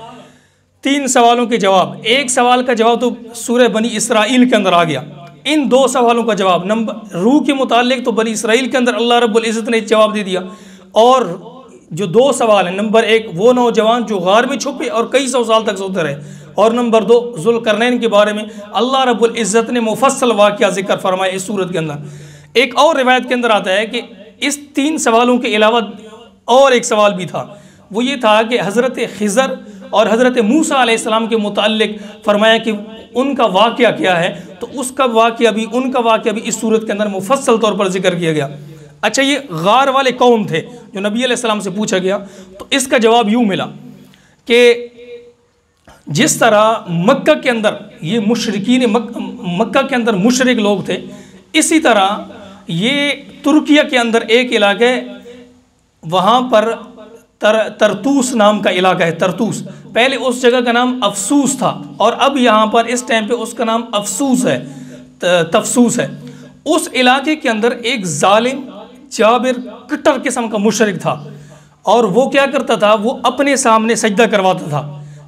3 सवालों के जवाब, एक सवाल का जवाब तो सूरह बनी इसराइल के अंदर आ गया। इन 2 सवालों का जवाब नंबर रूह के मुतालिक तो बनी इसराइल के अंदर अल्लाह रब्बुल इज़्ज़त ने जवाब दे दिया, और जो 2 सवाल हैं, नंबर 1 वो नौजवान जो गार में छुपे और कई 100 साल तक सोते रहे, और नंबर 2 ज़ुल्करनैन के बारे में अल्लाह रब्बुल इज़्ज़त ने मुफस्सल वाक़या ज़िक्र फरमाया इस सूरत के अंदर। एक और रिवायत के अंदर आता है कि इस 3 सवालों के अलावा और एक सवाल भी था, वो ये था कि हज़रत खिज़र और हज़रत मूसा अलैहिस्सलाम के मुताल्लिक फरमाया कि उनका वाक़या क्या है, तो उसका वाक़या भी, उनका वाक़या भी इस सूरत के अंदर मुफस्सल तौर पर जिक्र किया गया। अच्छा, ये गार वाले कौम थे जो नबी अलैहिस्सलाम से पूछा गया, तो इसका जवाब यूँ मिला कि जिस तरह मक्का के अंदर ये मुशरिकीन मक्का के अंदर मुशरिक लोग थे, इसी तरह ये तुर्किया के अंदर एक इलाका है, वहाँ पर तरतूस नाम का इलाका है। तरतूस, पहले उस जगह का नाम अफसूस था, और अब यहाँ पर इस टाइम पे उसका नाम अफसूस है, तफसूस है। उस इलाके के अंदर एक जालिम जाबिर कट्टर किस्म का मुशरिक था, और वो क्या करता था, वो अपने सामने सजदा करवाता था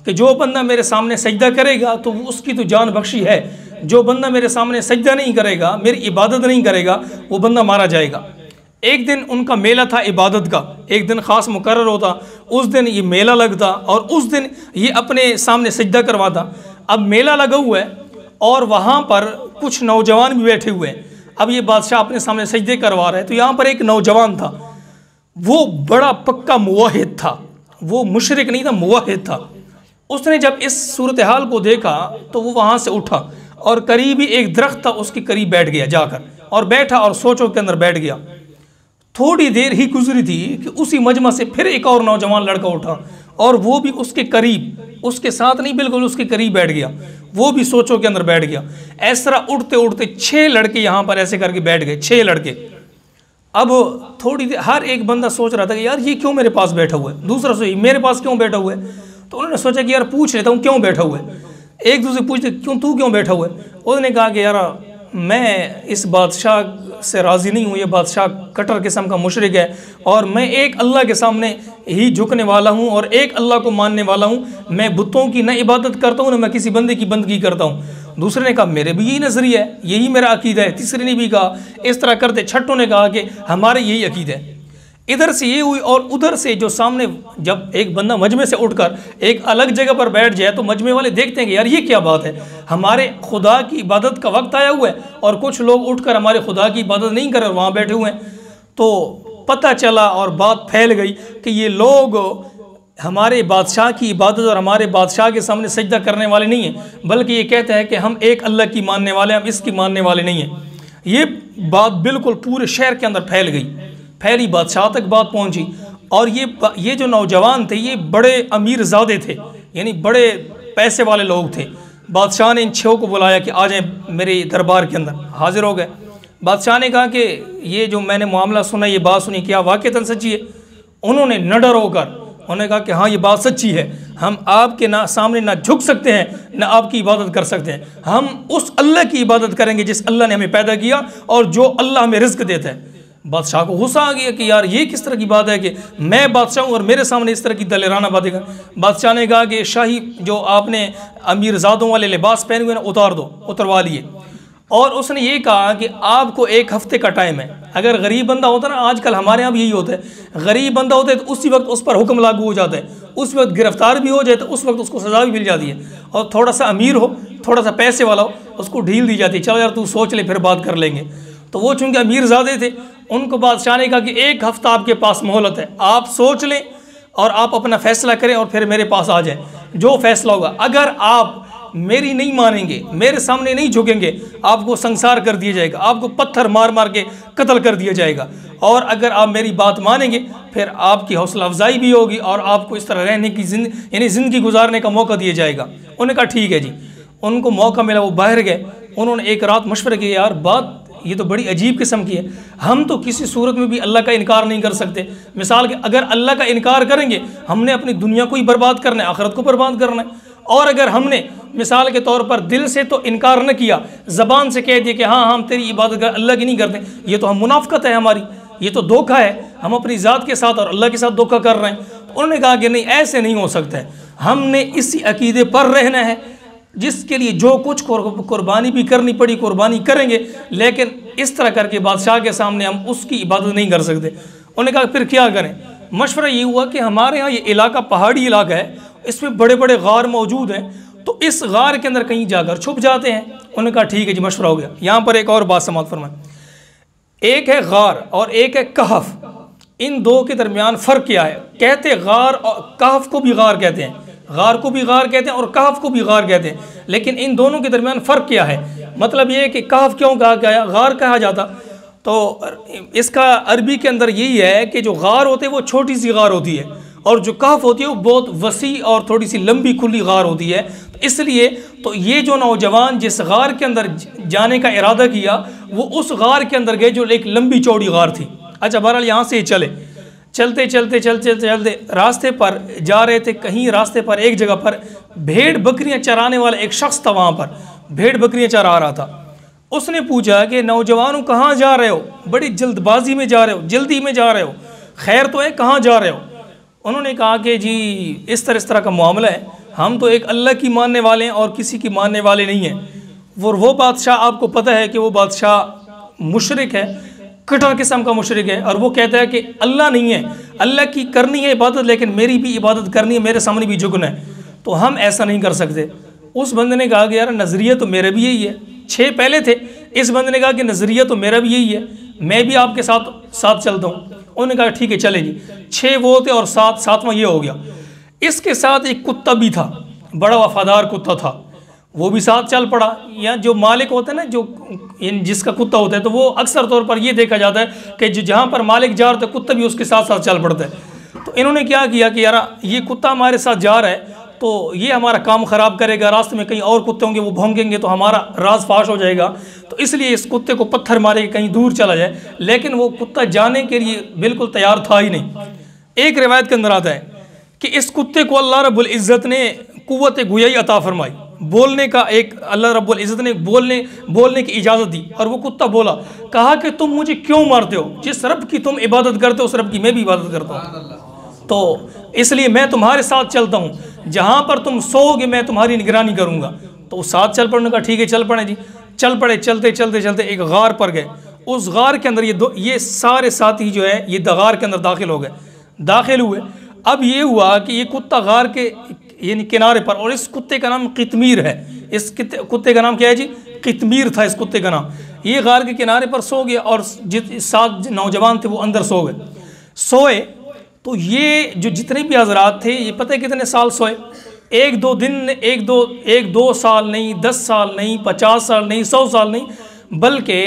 कि जो बंदा मेरे सामने सजदा करेगा तो उसकी तो जान बख्शी है, जो बंदा मेरे सामने सजदा नहीं करेगा, मेरी इबादत नहीं करेगा, वो बंदा मारा जाएगा। एक दिन उनका मेला था इबादत का, एक दिन ख़ास मुकर्रर होता, उस दिन ये मेला लगता और उस दिन ये अपने सामने सजदा करवाता। अब मेला लगा हुआ है और वहाँ पर कुछ नौजवान भी बैठे हुए हैं। अब ये बादशाह अपने सामने सजदे करवा रहे हैं, तो यहाँ पर एक नौजवान था, वो बड़ा पक्का मुवाहिद था, वो मुशरिक नहीं था, मुवाहिद था। उसने जब इस सूरत हाल को देखा तो वो वहाँ से उठा और करीबी एक दरख्त था उसके करीब बैठ गया जाकर, और बैठा और सोचों के अंदर बैठ गया। थोड़ी देर ही गुजरी थी कि उसी मजमा से फिर एक और नौजवान लड़का उठा, और वो भी उसके करीब, उसके साथ नहीं, बिल्कुल उसके करीब बैठ गया, वो भी सोचों के अंदर बैठ गया। इस तरह उठते उठते 6 लड़के यहाँ पर ऐसे करके बैठ गए, 6 लड़के। अब थोड़ी देर हर एक बंदा सोच रहा था कि यार ये क्यों मेरे पास बैठा हुआ है, दूसरा सोच मेरे पास क्यों बैठा हुआ है। तो उन्होंने सोचा कि यार पूछ लेता हूँ क्यों बैठा हुआ है। एक दूसरे पूछते क्यों, तू क्यों बैठा हुआ है। उसने कहा कि यार मैं इस बादशाह से राज़ी नहीं हूँ, ये बादशाह कट्टर किस्म का मुशरिक है, और मैं एक अल्लाह के सामने ही झुकने वाला हूँ और एक अल्लाह को मानने वाला हूँ। मैं बुतों की न इबादत करता हूँ, न मैं किसी बंदे की बंदगी करता हूँ। दूसरे ने कहा मेरे भी यही नज़रिया है, यही मेरा अकीदा है। तीसरे ने भी कहा, इस तरह करते छठों ने कहा कि हमारे यही अकीदा है। इधर से ये हुई और उधर से जो सामने, जब एक बंदा मजमे से उठकर एक अलग जगह पर बैठ जाए तो मजमे वाले देखते हैं कि यार ये क्या बात है, हमारे खुदा की इबादत का वक्त आया हुआ है और कुछ लोग उठकर हमारे खुदा की इबादत नहीं कर वहाँ बैठे हुए हैं। तो पता चला और बात फैल गई कि ये लोग हमारे बादशाह की इबादत और हमारे बादशाह के सामने सजदा करने वाले नहीं हैं, बल्कि ये कहते हैं कि हम एक अल्लाह की मानने वाले हैं, हम इसकी मानने वाले नहीं हैं। ये बात बिल्कुल पूरे शहर के अंदर फैल गई, फैली, बादशाह तक बात पहुंची। और ये जो नौजवान थे ये बड़े अमीर ज़ादे थे, यानी बड़े पैसे वाले लोग थे। बादशाह ने इन 6 को बुलाया कि आ जाएं मेरे दरबार के अंदर। हाजिर हो गए। बादशाह ने कहा कि ये जो मैंने मामला सुना, ये बात सुनी, क्या वाक़ईतन सच्ची है। उन्होंने न डर होकर उन्होंने कहा कि हाँ ये बात सच्ची है, हम आपके सामने ना झुक सकते हैं ना आपकी इबादत कर सकते हैं, हम उस अल्लाह की इबादत करेंगे जिस अल्लाह ने हमें पैदा किया और जो अल्लाह हमें रिज़्क़ देता है। बादशाह को गुस्सा आ गया कि यार ये किस तरह की बात है कि मैं बादशाह हूँ और मेरे सामने इस तरह की दलेराना बातें कर। बादशाह ने कहा कि शाही जो आपने अमीरजादों वाले लिबास पहने हुए ना उतार दो, उतरवा लिए। और उसने ये कहा कि आपको 1 हफ्ते का टाइम है। अगर गरीब बंदा होता ना, आजकल हमारे यहाँ भी यही होता है, गरीब बंदा होता है तो उसी वक्त उस पर हुक्म लागू हो जाता है, उस वक्त गिरफ्तार भी हो जाए तो उस वक्त उसको सज़ा भी मिल जाती है। और थोड़ा सा अमीर हो, थोड़ा सा पैसे वाला हो, उसको ढील दी जाती है, चलो यार तू सोच ले फिर बात कर लेंगे। तो वो चूँकि अमीर ज़्यादा थे, उनको बादशाह ने कहा कि 1 हफ्ता आपके पास मोहलत है, आप सोच लें और आप अपना फ़ैसला करें और फिर मेरे पास आ जाए। जो फ़ैसला होगा, अगर आप मेरी नहीं मानेंगे, मेरे सामने नहीं झुकेंगे, आपको संसार कर दिया जाएगा, आपको पत्थर मार मार के कत्ल कर दिया जाएगा। और अगर आप मेरी बात मानेंगे फिर आपकी हौसला अफजाई भी होगी और आपको इस तरह रहने की यानी ज़िंदगी गुजारने का मौका दिया जाएगा। उन्होंने कहा ठीक है जी। उनको मौका मिला, वो बाहर गए। उन्होंने एक रात मशवरा किया, यार बात ये तो बड़ी अजीब किस्म की है, हम तो किसी सूरत में भी अल्लाह का इनकार नहीं कर सकते। मिसाल के अगर अल्लाह का इनकार करेंगे हमने अपनी दुनिया को ही बर्बाद करना है, आखिरत को बर्बाद करना है। और अगर हमने मिसाल के तौर पर दिल से तो इनकार न किया, ज़बान से कह दिया कि हाँ हम तेरी इबादत कर अल्लाह की नहीं करते, ये तो हम मुनाफ़िक़त है हमारी, ये तो धोखा है, हम अपनी ज़ात के साथ और अल्लाह के साथ धोखा कर रहे हैं। तो उन्होंने कहा कि नहीं, ऐसे नहीं हो सकता है, हमने इसी अकीदे पर रहना है जिसके लिए जो कुछ कुर्बानी भी करनी पड़ी कुर्बानी करेंगे, लेकिन इस तरह करके बादशाह के सामने हम उसकी इबादत नहीं कर सकते। उन्होंने कहा फिर क्या करें? मशवरा ये हुआ कि हमारे यहाँ ये इलाका पहाड़ी इलाका है, इसमें बड़े बड़े गार मौजूद हैं, तो इस गार के अंदर कहीं जाकर छुप जाते हैं। उन्होंने कहा ठीक है जी, मशवरा हो गया। यहाँ पर एक और बात समाप्त फरमाएं, एक है गार और एक है कहफ, इन दो के दरमियान फ़र्क क्या है? कहते गार और कहफ को भी गार कहते हैं, गार को भी गार कहते हैं और कहफ को भी गार कहते हैं, लेकिन इन दोनों के दरमियान फ़र्क क्या है? मतलब ये है कि कहफ क्यों कहा गया, गार कहा जाता? तो इसका अरबी के अंदर यही है कि जो गार होते हैं वो छोटी सी गार होती है और जो कहफ होती है वो बहुत वसी और थोड़ी सी लंबी खुली गार होती है। तो इसलिए तो ये जो नौजवान जिस गार के अंदर जाने का इरादा किया वो उस गार के अंदर गए जो एक लंबी चौड़ी गार थी। अच्छा, बहरहाल यहाँ से चलते चलते रास्ते पर जा रहे थे। कहीं रास्ते पर एक जगह पर भेड़ बकरियां चराने वाला एक शख्स था, वहाँ पर भेड़ बकरियां चरा रहा था। उसने पूछा कि नौजवानों कहाँ जा रहे हो? बड़ी जल्दबाजी में जा रहे हो, जल्दी में जा रहे हो, खैर तो है, कहाँ जा रहे हो? उन्होंने कहा कि जी इस तरह का मामला है, हम तो एक अल्लाह की मानने वाले हैं और किसी की मानने वाले नहीं हैं। वो बादशाह आपको पता है कि वो बादशाह मुशरिक है, कटा किस्म का मुशरिक है, और वो कहता है कि अल्लाह नहीं है, अल्लाह की करनी है इबादत लेकिन मेरी भी इबादत करनी है, मेरे सामने भी झुकना है, तो हम ऐसा नहीं कर सकते। उस बंदे ने कहा कि यार नज़रिया तो मेरा भी यही है, 6 पहले थे, इस बंदे ने कहा कि नज़रिया तो मेरा भी यही है, मैं भी आपके साथ चलता हूँ। उन्होंने कहा ठीक है चले जी। 6 वो थे और 7वां ये हो गया। इसके साथ एक कुत्ता भी था, बड़ा वफादार कुत्ता था, वो भी साथ चल पड़ा। या जो मालिक होता है ना, जो जिसका कुत्ता होता है, तो वो अक्सर तौर पर ये देखा जाता है कि जो जहाँ पर मालिक जा रहा था कुत्ता भी उसके साथ साथ चल पड़ता है। तो इन्होंने क्या किया कि यार ये कुत्ता हमारे साथ जा रहा है तो ये हमारा काम ख़राब करेगा, रास्ते में कहीं और कुत्ते होंगे वो भौंकेंगे तो हमारा राज फाश हो जाएगा, तो इसलिए इस कुत्ते को पत्थर मारे के कहीं दूर चला जाए। लेकिन वो कुत्ता जाने के लिए बिल्कुल तैयार था ही नहीं। एक रिवायत के अंदर आता है कि इस कुत्ते को अल्लाह रब्बुल इज़्ज़त ने कुव्वत गुयाई अता फरमाई, बोलने का एक अल्लाह रब्बुल इज़्ज़त ने बोलने की इजाज़त दी, और वो कुत्ता बोला, कहा कि तुम मुझे क्यों मारते हो? जिस रब की तुम इबादत करते हो उस रब की मैं भी इबादत करता हूँ, तो इसलिए मैं तुम्हारे साथ चलता हूँ, जहाँ पर तुम सोओगे मैं तुम्हारी निगरानी करूँगा। तो साथ चल पड़ने का ठीक है, चल पड़े जी। चल पड़े, चलते एक गार पर गए। उस गार के अंदर ये सारे साथी जो है ये गार के अंदर दाखिल हुए। अब ये हुआ कि ये कुत्ता गार के यानी किनारे पर, और इस कुत्ते का नाम कितमीर है। इस कुत्ते का नाम क्या है जी? कितमीर था इस कुत्ते का नाम। ये गार के किनारे पर सो गया और 7 नौजवान थे वो अंदर सोए। तो ये जो जितने भी हजरात थे ये पता है कितने साल सोए? 1-2 दिन, 1-2 साल नहीं, 10 साल नहीं, 50 साल नहीं, 100 साल नहीं, बल्कि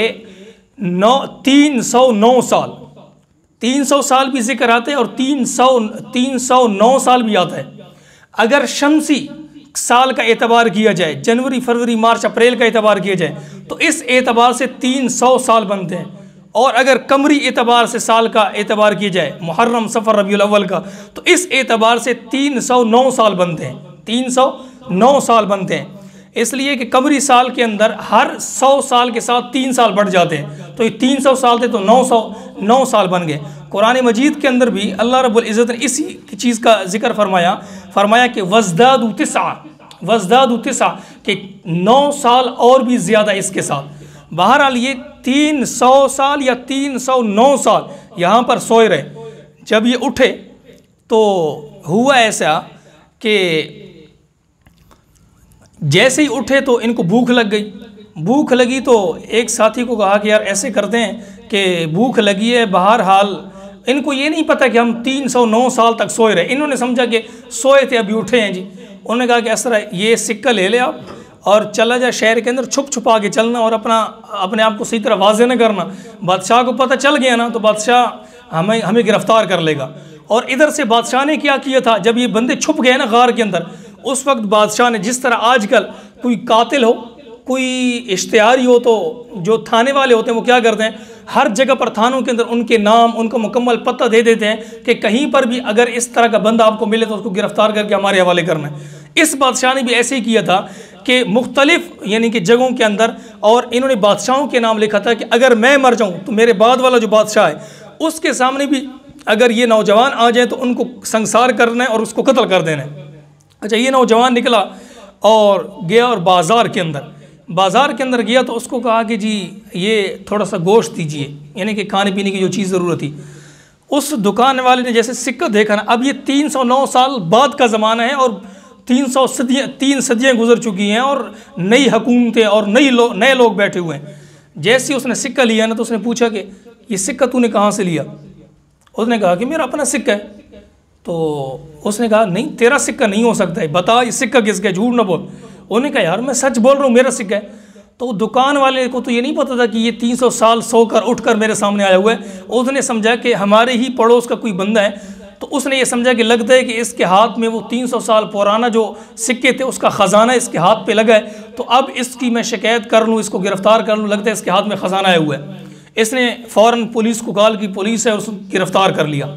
309 साल। 300 साल भी जिक्र आते हैं और 309 साल भी आता है। अगर शमसी साल का एतबार किया जाए, जनवरी, फरवरी, मार्च, अप्रैल का एतबार किया जाए, तो इस एतबार से 300 साल बनते हैं। और अगर कमरी एतबार से साल का एतबार किया जाए, मुहर्रम, सफ़र, रबीउल अव्वल का, तो इस एतबार से 309 साल बनते हैं। 309 साल बनते हैं, इसलिए कि कमरी साल के अंदर हर 100 साल के साथ 3 साल बढ़ जाते हैं। तो ये 300 साल थे तो 909 साल बन गए। कुरान मजीद के अंदर भी अल्लाह रब्बुल इज़्ज़त ने इसी चीज़ का जिक्र फरमाया कि वज़दादु तिस्आ कि 9 साल और भी ज़्यादा इसके साथ। बहरहाल ये 300 साल या 309 साल यहाँ पर सोए रहे। जब ये उठे तो हुआ ऐसा कि जैसे ही उठे तो इनको भूख लगी तो एक साथी को कहा कि यार ऐसे करते हैं कि भूख लगी है। बहरहाल इनको ये नहीं पता कि हम 309 साल तक सोए रहे, इन्होंने समझा कि सोए थे अभी उठे हैं जी। उन्होंने कहा कि असर ये सिक्का ले ले आप और चला जा शहर के अंदर, छुप छुपा के चलना और अपने आप को सही तरह वाजे न करना। बादशाह को पता चल गया ना तो बादशाह हमें गिरफ़्तार कर लेगा। और इधर से बादशाह ने क्या किया था, जब ये बंदे छुप गए ना गार के अंदर, उस वक्त बादशाह ने जिस तरह आजकल कोई कातिल हो, कोई इश्तिहारी हो, तो जो थाने वाले होते हैं वो क्या करते हैं, हर जगह पर थानों के अंदर उनके नाम, उनका मुकम्मल पता दे देते हैं कि कहीं पर भी अगर इस तरह का बंदा आपको मिले तो उसको गिरफ़्तार करके हमारे हवाले करना है। इस बादशाह ने भी ऐसे ही किया था कि मुख्तलिफ यानी कि जगहों के अंदर, और इन्होंने बादशाहों के नाम लिखा था कि अगर मैं मर जाऊँ तो मेरे बाद वाला जो बादशाह है उसके सामने भी अगर ये नौजवान आ जाए तो उनको संसार करना है और उसको कत्ल कर देना है। अच्छा, ये नौजवान निकला और गया और बाज़ार के अंदर गया तो उसको कहा कि जी ये थोड़ा सा गोश्त दीजिए, यानी कि खाने पीने की जो चीज़ ज़रूरत थी। उस दुकान वाले ने जैसे सिक्का देखा ना, अब ये 309 साल बाद का ज़माना है और 3 सदियाँ गुजर चुकी हैं और नई हुकूमतें और नए लोग बैठे हुए हैं। जैसे ही उसने सिक्का लिया ना तो उसने पूछा कि ये सिक्का तूने कहाँ से लिया? उसने कहा कि मेरा अपना सिक्का है। तो उसने कहा नहीं, तेरा सिक्का नहीं हो सकता है, बता ये सिक्का किसका है, झूठ ना बोल। उन्होंने कहा यार मैं सच बोल रहा हूँ, मेरा सिक्का है। तो दुकान वाले को तो ये नहीं पता था कि ये 300 साल सोकर उठकर मेरे सामने आया हुआ है। उसने समझा कि हमारे ही पड़ोस का कोई बंदा है, तो उसने ये समझा कि लगता है कि इसके हाथ में वो 300 साल पुराना जो सिक्के थे उसका ख़जाना इसके हाथ पे लगा है, तो अब इसकी मैं शिकायत कर लूँ, इसको गिरफ़्तार कर लूँ, लगता है इसके हाथ में ख़जाना आया हुआ है। इसने फ़ौरन पुलिस को कॉल की, पुलिस है, उसको गिरफ़्तार कर लिया।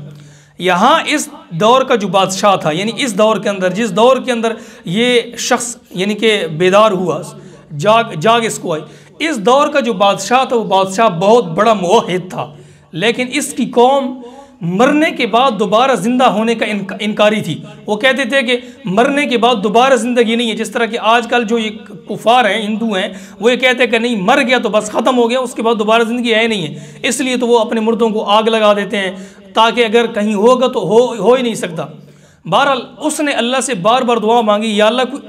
यहाँ इस दौर का जो बादशाह था, यानी इस दौर के अंदर, जिस दौर के अंदर ये शख्स यानी कि बेदार हुआ, जाग इसको आई, इस दौर का जो बादशाह था वो बादशाह बहुत बड़ा मुवहिद था, लेकिन इसकी कौम मरने के बाद दोबारा ज़िंदा होने का इनकारी थी। वो कहते थे कि मरने के बाद दोबारा ज़िंदगी नहीं है। जिस तरह के आजकल जो ये कुफार हैं, हिंदू हैं, वो ये कहते हैं कि नहीं मर गया तो बस ख़त्म हो गया, उसके बाद दोबारा ज़िंदगी है नहीं है, इसलिए तो वो अपने मुर्दों को आग लगा देते हैं ताकि अगर कहीं होगा तो हो ही नहीं सकता। बहरहाल उसने अल्लाह से बार बार दुआ मांगी, या अल्लाह कोई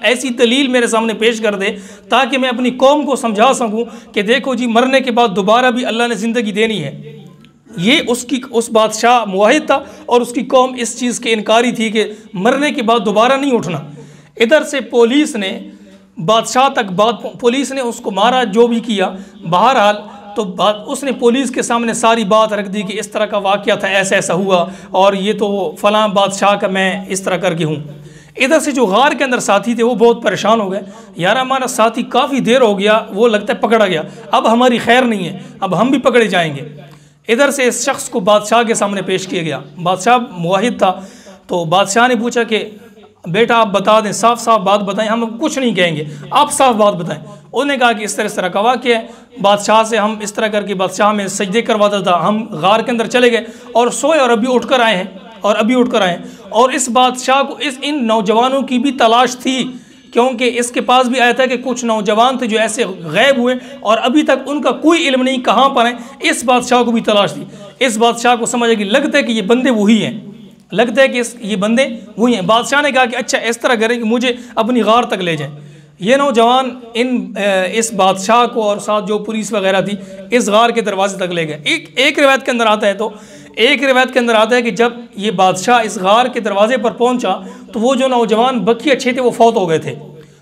ऐसी दलील मेरे सामने पेश कर दे ताकि मैं अपनी कौम को समझा सकूँ कि देखो जी मरने के बाद दोबारा भी अल्लाह ने ज़िंदगी देनी है। ये उस बादशाह मुवाहिद था और उसकी कौम इस चीज़ के इनकारी थी कि मरने के बाद दोबारा नहीं उठना। इधर से पुलिस ने बादशाह तक पुलिस ने उसको मारा, जो भी किया। बहरहाल तो उसने पुलिस के सामने सारी बात रख दी कि इस तरह का वाक़या था, ऐसा ऐसा हुआ और ये तो फ़लाँ बादशाह का मैं इस तरह करके हूँ। इधर से जो गार के अंदर साथी थे वो बहुत परेशान हो गए, यार हमारा साथी काफ़ी देर हो गया, वो लगता है पकड़ा गया, अब हमारी खैर नहीं है, अब हम भी पकड़े जाएंगे। इधर से इस शख्स को बादशाह के सामने पेश किया गया। बादशाह मुवाहिद था, तो बादशाह ने पूछा कि बेटा आप बता दें, साफ साफ बात बताएं, हम कुछ नहीं कहेंगे, आप साफ बात बताएं। उन्होंने कहा कि इस तरह का वाक़या है, बादशाह से हम इस तरह करके बादशाह में सजदे करवाता था, हम गार के अंदर चले गए और सोए और अभी उठ कर आए हैं और इस बादशाह को इन नौजवानों की भी तलाश थी, क्योंकि इसके पास भी आया था कि कुछ नौजवान थे जो ऐसे गैब हुए और अभी तक उनका कोई इल्म नहीं कहाँ पर है। इस बादशाह को भी तलाश थी। इस बादशाह को समझ कि लगता है कि ये बंदे वही हैं, लगता है कि ये बंदे वही हैं। बादशाह ने कहा कि अच्छा इस तरह करें कि मुझे अपनी गार तक ले जाएं। ये नौजवान इस बादशाह को और साथ जो पुलिस वगैरह थी इस गार के दरवाजे तक ले गए। एक रिवायत के अंदर आता है कि जब ये बादशाह इस गार के दरवाजे पर पहुंचा तो वो जो नौजवान बकी अच्छे थे वो फौत हो गए थे।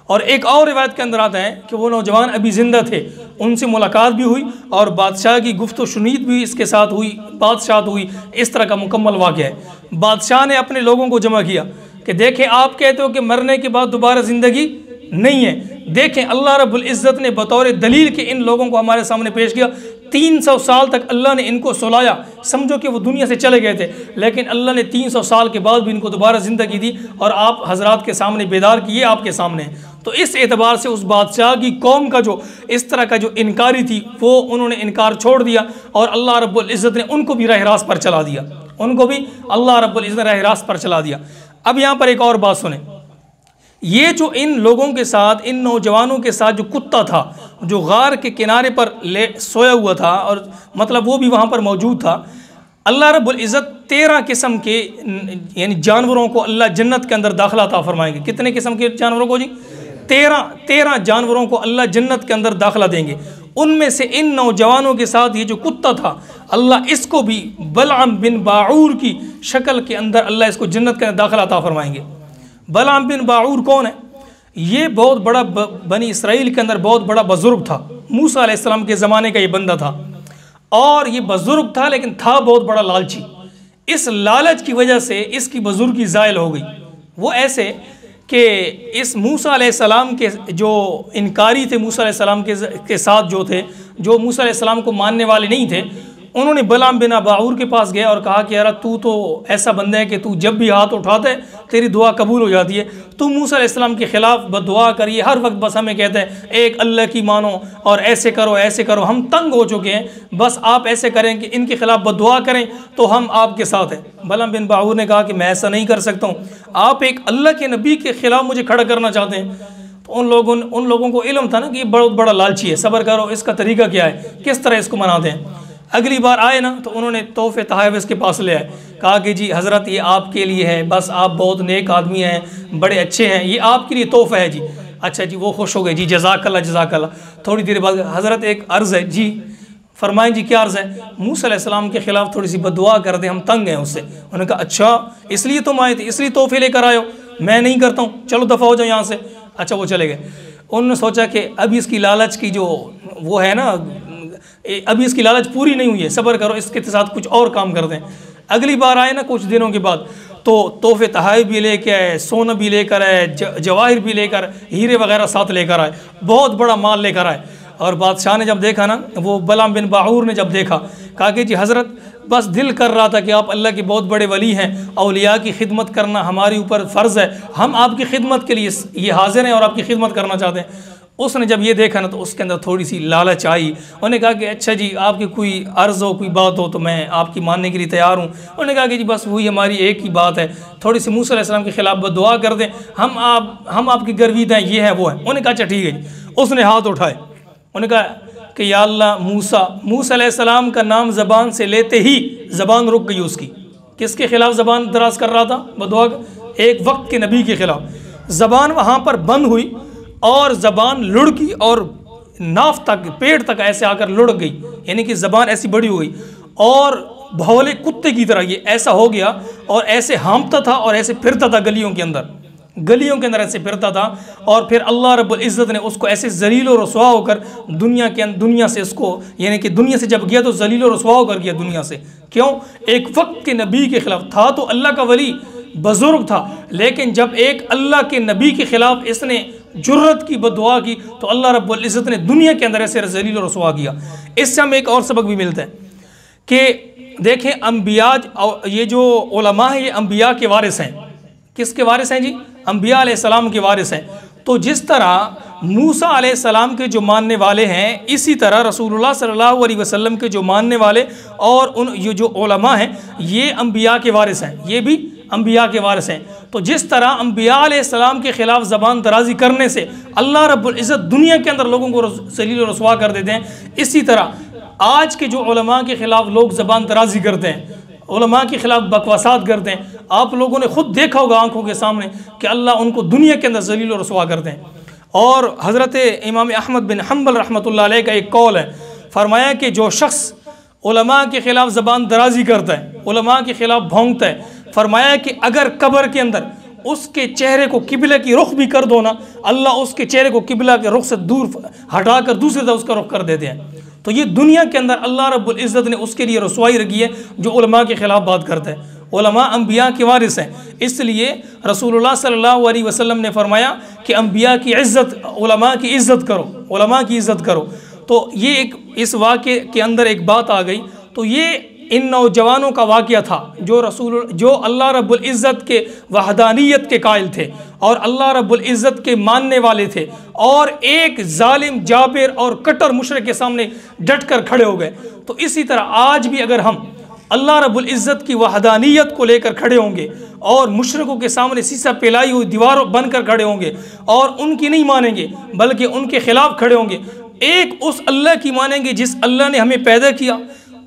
और एक और रिवायत के अंदर आता है कि वो नौजवान अभी ज़िंदा थे, उनसे मुलाकात भी हुई और बादशाह की गुफ्त शुनीद भी इसके साथ हुई, बादशाह हुई। इस तरह का मुकम्मल वाक़या है। बादशाह ने अपने लोगों को जमा किया कि देखें आप कहते हो कि मरने के बाद दोबारा ज़िंदगी नहीं है, देखें अल्लाह रब्बुल इज़्ज़त ने बतौर दलील के इन लोगों को हमारे सामने पेश किया। 300 साल तक अल्लाह ने इनको सुलाया, समझो कि वो दुनिया से चले गए थे, लेकिन अल्लाह ने 300 साल के बाद भी इनको दोबारा ज़िंदगी दी और आप हजरात के सामने बेदार किए, आपके सामने। तो इस एतबार से उस बादशाह की कौम का जो इस तरह का जो इनकारी थी वो उन्होंने इनकार छोड़ दिया और अल्लाह रब्बुल इज़्ज़त ने उनको भी राह रास्त पर चला दिया, अब यहाँ पर एक और बात सुने, ये जो इन लोगों के साथ, इन नौजवानों के साथ जो कुत्ता था जो गार के किनारे पर सोया हुआ था और मतलब वो भी वहाँ पर मौजूद था, अल्लाह रब्बुल इज़्ज़त 13 किस्म के यानी जानवरों को अल्लाह जन्नत के अंदर दाखिला अता फरमाएंगे। कितने किस्म के जानवरों को जी? 13 जानवरों को अल्लाह जन्नत के अंदर दाखिला देंगे। उनमें से इन नौजवानों के साथ ये जो कुत्ता था, अल्लाह इसको भी बलआम बिन बाऊर की शक्ल के अंदर अल्लाह इसको जन्नत के अंदर दाखिला अता फरमाएंगे। बलआम बिन बाऊर कौन है? ये बहुत बड़ा बनी इसराइल के अंदर बहुत बड़ा बुजुर्ग था। मूसा अलैहिस्सलाम के ज़माने का ये बंदा था और ये बुजुर्ग था, लेकिन था बहुत बड़ा लालची। इस लालच की वजह से इसकी बुजुर्गी ज़ायल हो गई। वो ऐसे कि इस मूसा अलैहिस्सलाम के जो इनकारी थे, मूसा अलैहिस्सलाम के साथ जो थे, जो मूसा अलैहिस्सलाम को मानने वाले नहीं थे, उन्होंने बलआम बिन बाऊर के पास गया और कहा कि यार तू तो ऐसा बंदा है कि तू जब भी हाथ उठाता है तेरी दुआ कबूल हो जाती है। तू मूसा अलैहिस्सलाम के ख़िलाफ़ बददुआ करिए, हर वक्त बस हमें कहते हैं एक अल्लाह की मानो और ऐसे करो ऐसे करो, हम तंग हो चुके हैं, बस आप ऐसे करें कि इनके ख़िलाफ़ बददुआ करें तो हम आपके साथ हैं। बलआम बिन बाऊर ने कहा कि मैं ऐसा नहीं कर सकता हूँ, आप एक अल्लाह के नबी के ख़िलाफ़ मुझे खड़ा करना चाहते हैं। तो उन लोगों को इल्म था ना कि ये बहुत बड़ा लालची है, सब्र करो, इसका तरीका क्या है, किस तरह इसको मनाते हैं। अगली बार आए ना तो उन्होंने तोहफ़े तहाइफ इसके पास ले आए, कहा कि जी हज़रत ये आपके लिए है, बस आप बहुत नेक आदमी हैं, बड़े अच्छे हैं, ये आपके लिए तोहफ़ा है जी। अच्छा जी, वो खुश हो गए जी, जज़ाकल्लाह जज़ाकल्लाह। थोड़ी देर बाद हज़रत एक अर्ज़ है जी, फरमाएं जी क्या अर्ज़ है? मूसा अलैहिस्सलाम के ख़िलाफ़ थोड़ी सी बददुआ कर दे, हम तंग हैं उससे। उन्होंने कहा अच्छा इसलिए तुम आए थे, इसलिए तोहफ़े लेकर आए हो? मैं नहीं करता हूँ, चलो दफ़ा हो जाओ यहाँ से। अच्छा वो चले गए। उन्होंने सोचा कि अभी इसकी लालच की जो वो है ना, अभी इसकी लालच पूरी नहीं हुई है, सब्र करो, इसके साथ कुछ और काम कर दें। अगली बार आए ना कुछ दिनों के बाद तो तोहफ़े तहाइफ भी लेकर आए, सोना भी लेकर आए, जवाहिर भी लेकर, हीरे वगैरह साथ लेकर आए, बहुत बड़ा माल लेकर आए। और बादशाह ने जब देखा ना, वो बलआम बिन बाऊर ने जब देखा, कहा कि जी हज़रत बस दिल कर रहा था कि आप अल्लाह के बहुत बड़े वली हैं, औलिया की खिदमत करना हमारे ऊपर फ़र्ज़ है, हम आपकी खिदमत के लिए ये हाज़िर हैं और आपकी खिदमत करना चाहते हैं। उसने जब ये देखा ना तो उसके अंदर थोड़ी सी लालच आई। उन्होंने कहा कि अच्छा जी आपकी कोई अर्ज़ हो, कोई बात हो तो मैं आपकी मानने के लिए तैयार हूँ। उन्होंने कहा कि जी बस वही हमारी एक ही बात है, थोड़ी सी मूसा अलैहिस्सलाम के ख़िलाफ़ बददुआ कर दें, हम आपकी गर्विद हैं, ये है वो है। उन्होंने कहा अच्छा ठीक है जी। उसने हाथ उठाए, उन्होंने कहा कि या अल्लाह मूसा अलैहिस्सलाम का नाम ज़बान से लेते ही ज़बान रुक गई उसकी। किसके ख़िलाफ़ ज़बान दराज कर रहा था? बददुआ, एक वक्त के नबी के ख़िलाफ़। ज़बान वहाँ पर बंद हुई और ज़बान लुढ़की और नाफ तक, पेट तक ऐसे आकर लुढ़क गई, यानी कि ज़बान ऐसी बड़ी हो गई और भौले कुत्ते की तरह ये ऐसा हो गया और ऐसे हाँफता था और ऐसे फिरता था गलियों के अंदर ऐसे फिरता था। और फिर अल्लाह रब्बुल इज़्ज़त ने उसको ऐसे ज़लील और रसवा होकर दुनिया से उसको, यानी कि दुनिया से जब गया तो ज़लील और रसवा होकर गया दुनिया से। क्यों? एक वक्त के नबी के ख़िलाफ़ था, तो अल्लाह का वली बुजुर्ग था, लेकिन जब एक अल्लाह के नबी के ख़िलाफ़ इसने जुर्रत की बददुआ की तो अल्लाह रब्बुल इज़्ज़त ने दुनिया के अंदर ऐसे ज़लील और रसवा किया। इससे हमें एक और सबक भी मिलता है कि देखें अम्बिया, ये जो उलमा है ये अम्बिया के वारिस हैं। किसके वारिस हैं जी? अम्बिया अलैहिस्सलाम के वारिस हैं। तो जिस तरह मूसा अलैहिस्सलाम के जो मानने वाले हैं, इसी तरह रसूलुल्लाह सल्लल्लाहु अलैहि वसल्लम के जो मानने वाले और ये जो उलमा हैं ये अम्बिया के वारिस हैं, ये भी अम्बिया के वारिस हैं। तो जिस तरह अम्बिया अलैहिस्सलाम के ख़िलाफ़ ज़बान दराजी करने से अल्लाह रब्बुल इज़्ज़त दुनिया के अंदर लोगों को ज़लील और रसवा कर देते हैं, इसी तरह आज के जो उलमा के ख़िलाफ़ लोग ज़बान दराजी करते हैं, उलमा के ख़िलाफ़ बकवासात करते हैं, आप लोगों ने ख़ुद देखा होगा आंखों के सामने कि अल्लाह उनको दुनिया के अंदर ज़लील और रसवा करते हैं। और हज़रत इमाम अहमद बिन हम्बल रहमतुल्लाह अलैह का एक कौल है, फरमाया कि जो शख्स उलमा के ख़िलाफ़ ज़बान दराजी करता है, उलमा के ख़िलाफ़ भौंकता है, फरमाया कि अगर कब्र के अंदर उसके चेहरे को किबला की रुख भी कर दो ना, अल्लाह उसके चेहरे को किबला के रुख से दूर हटाकर दूसरी तरफ उसका रुख कर देते हैं। तो ये दुनिया के अंदर अल्लाह रब्बुल इज़्ज़त ने उसके लिए रसवाई रखी है जो उलमा के ख़िलाफ़ बात करता है। उलमा अम्बिया के वारिस हैं, इसलिए रसूलुल्लाह सल्लल्लाहु अलैहि वसल्लम ने फरमाया कि अम्बिया की इज़्ज़त, उलमा की इज़्ज़त करो, उलमा की इज़्ज़त करो। तो ये एक इस वाक़े के अंदर एक बात आ गई। तो ये इन नौजवानों का वाक़या था जो अल्लाह रब्बुल इज़्ज़त के वहदानियत के कायल थे और अल्लाह रब्बुल इज़्ज़त के मानने वाले थे, और एक जालिम जाबिर और कट्टर मुशरिक के सामने डट कर खड़े हो गए। तो इसी तरह आज भी अगर हम अल्लाह रब्बुल इज़्ज़त की वहदानियत को लेकर खड़े होंगे और मुशरिकों के सामने शीशा पिलाई हुई दीवार बनकर खड़े होंगे और उनकी नहीं मानेंगे बल्कि उनके ख़िलाफ़ खड़े होंगे, एक उस अल्लाह की मानेंगे जिस अल्लाह ने हमें पैदा किया,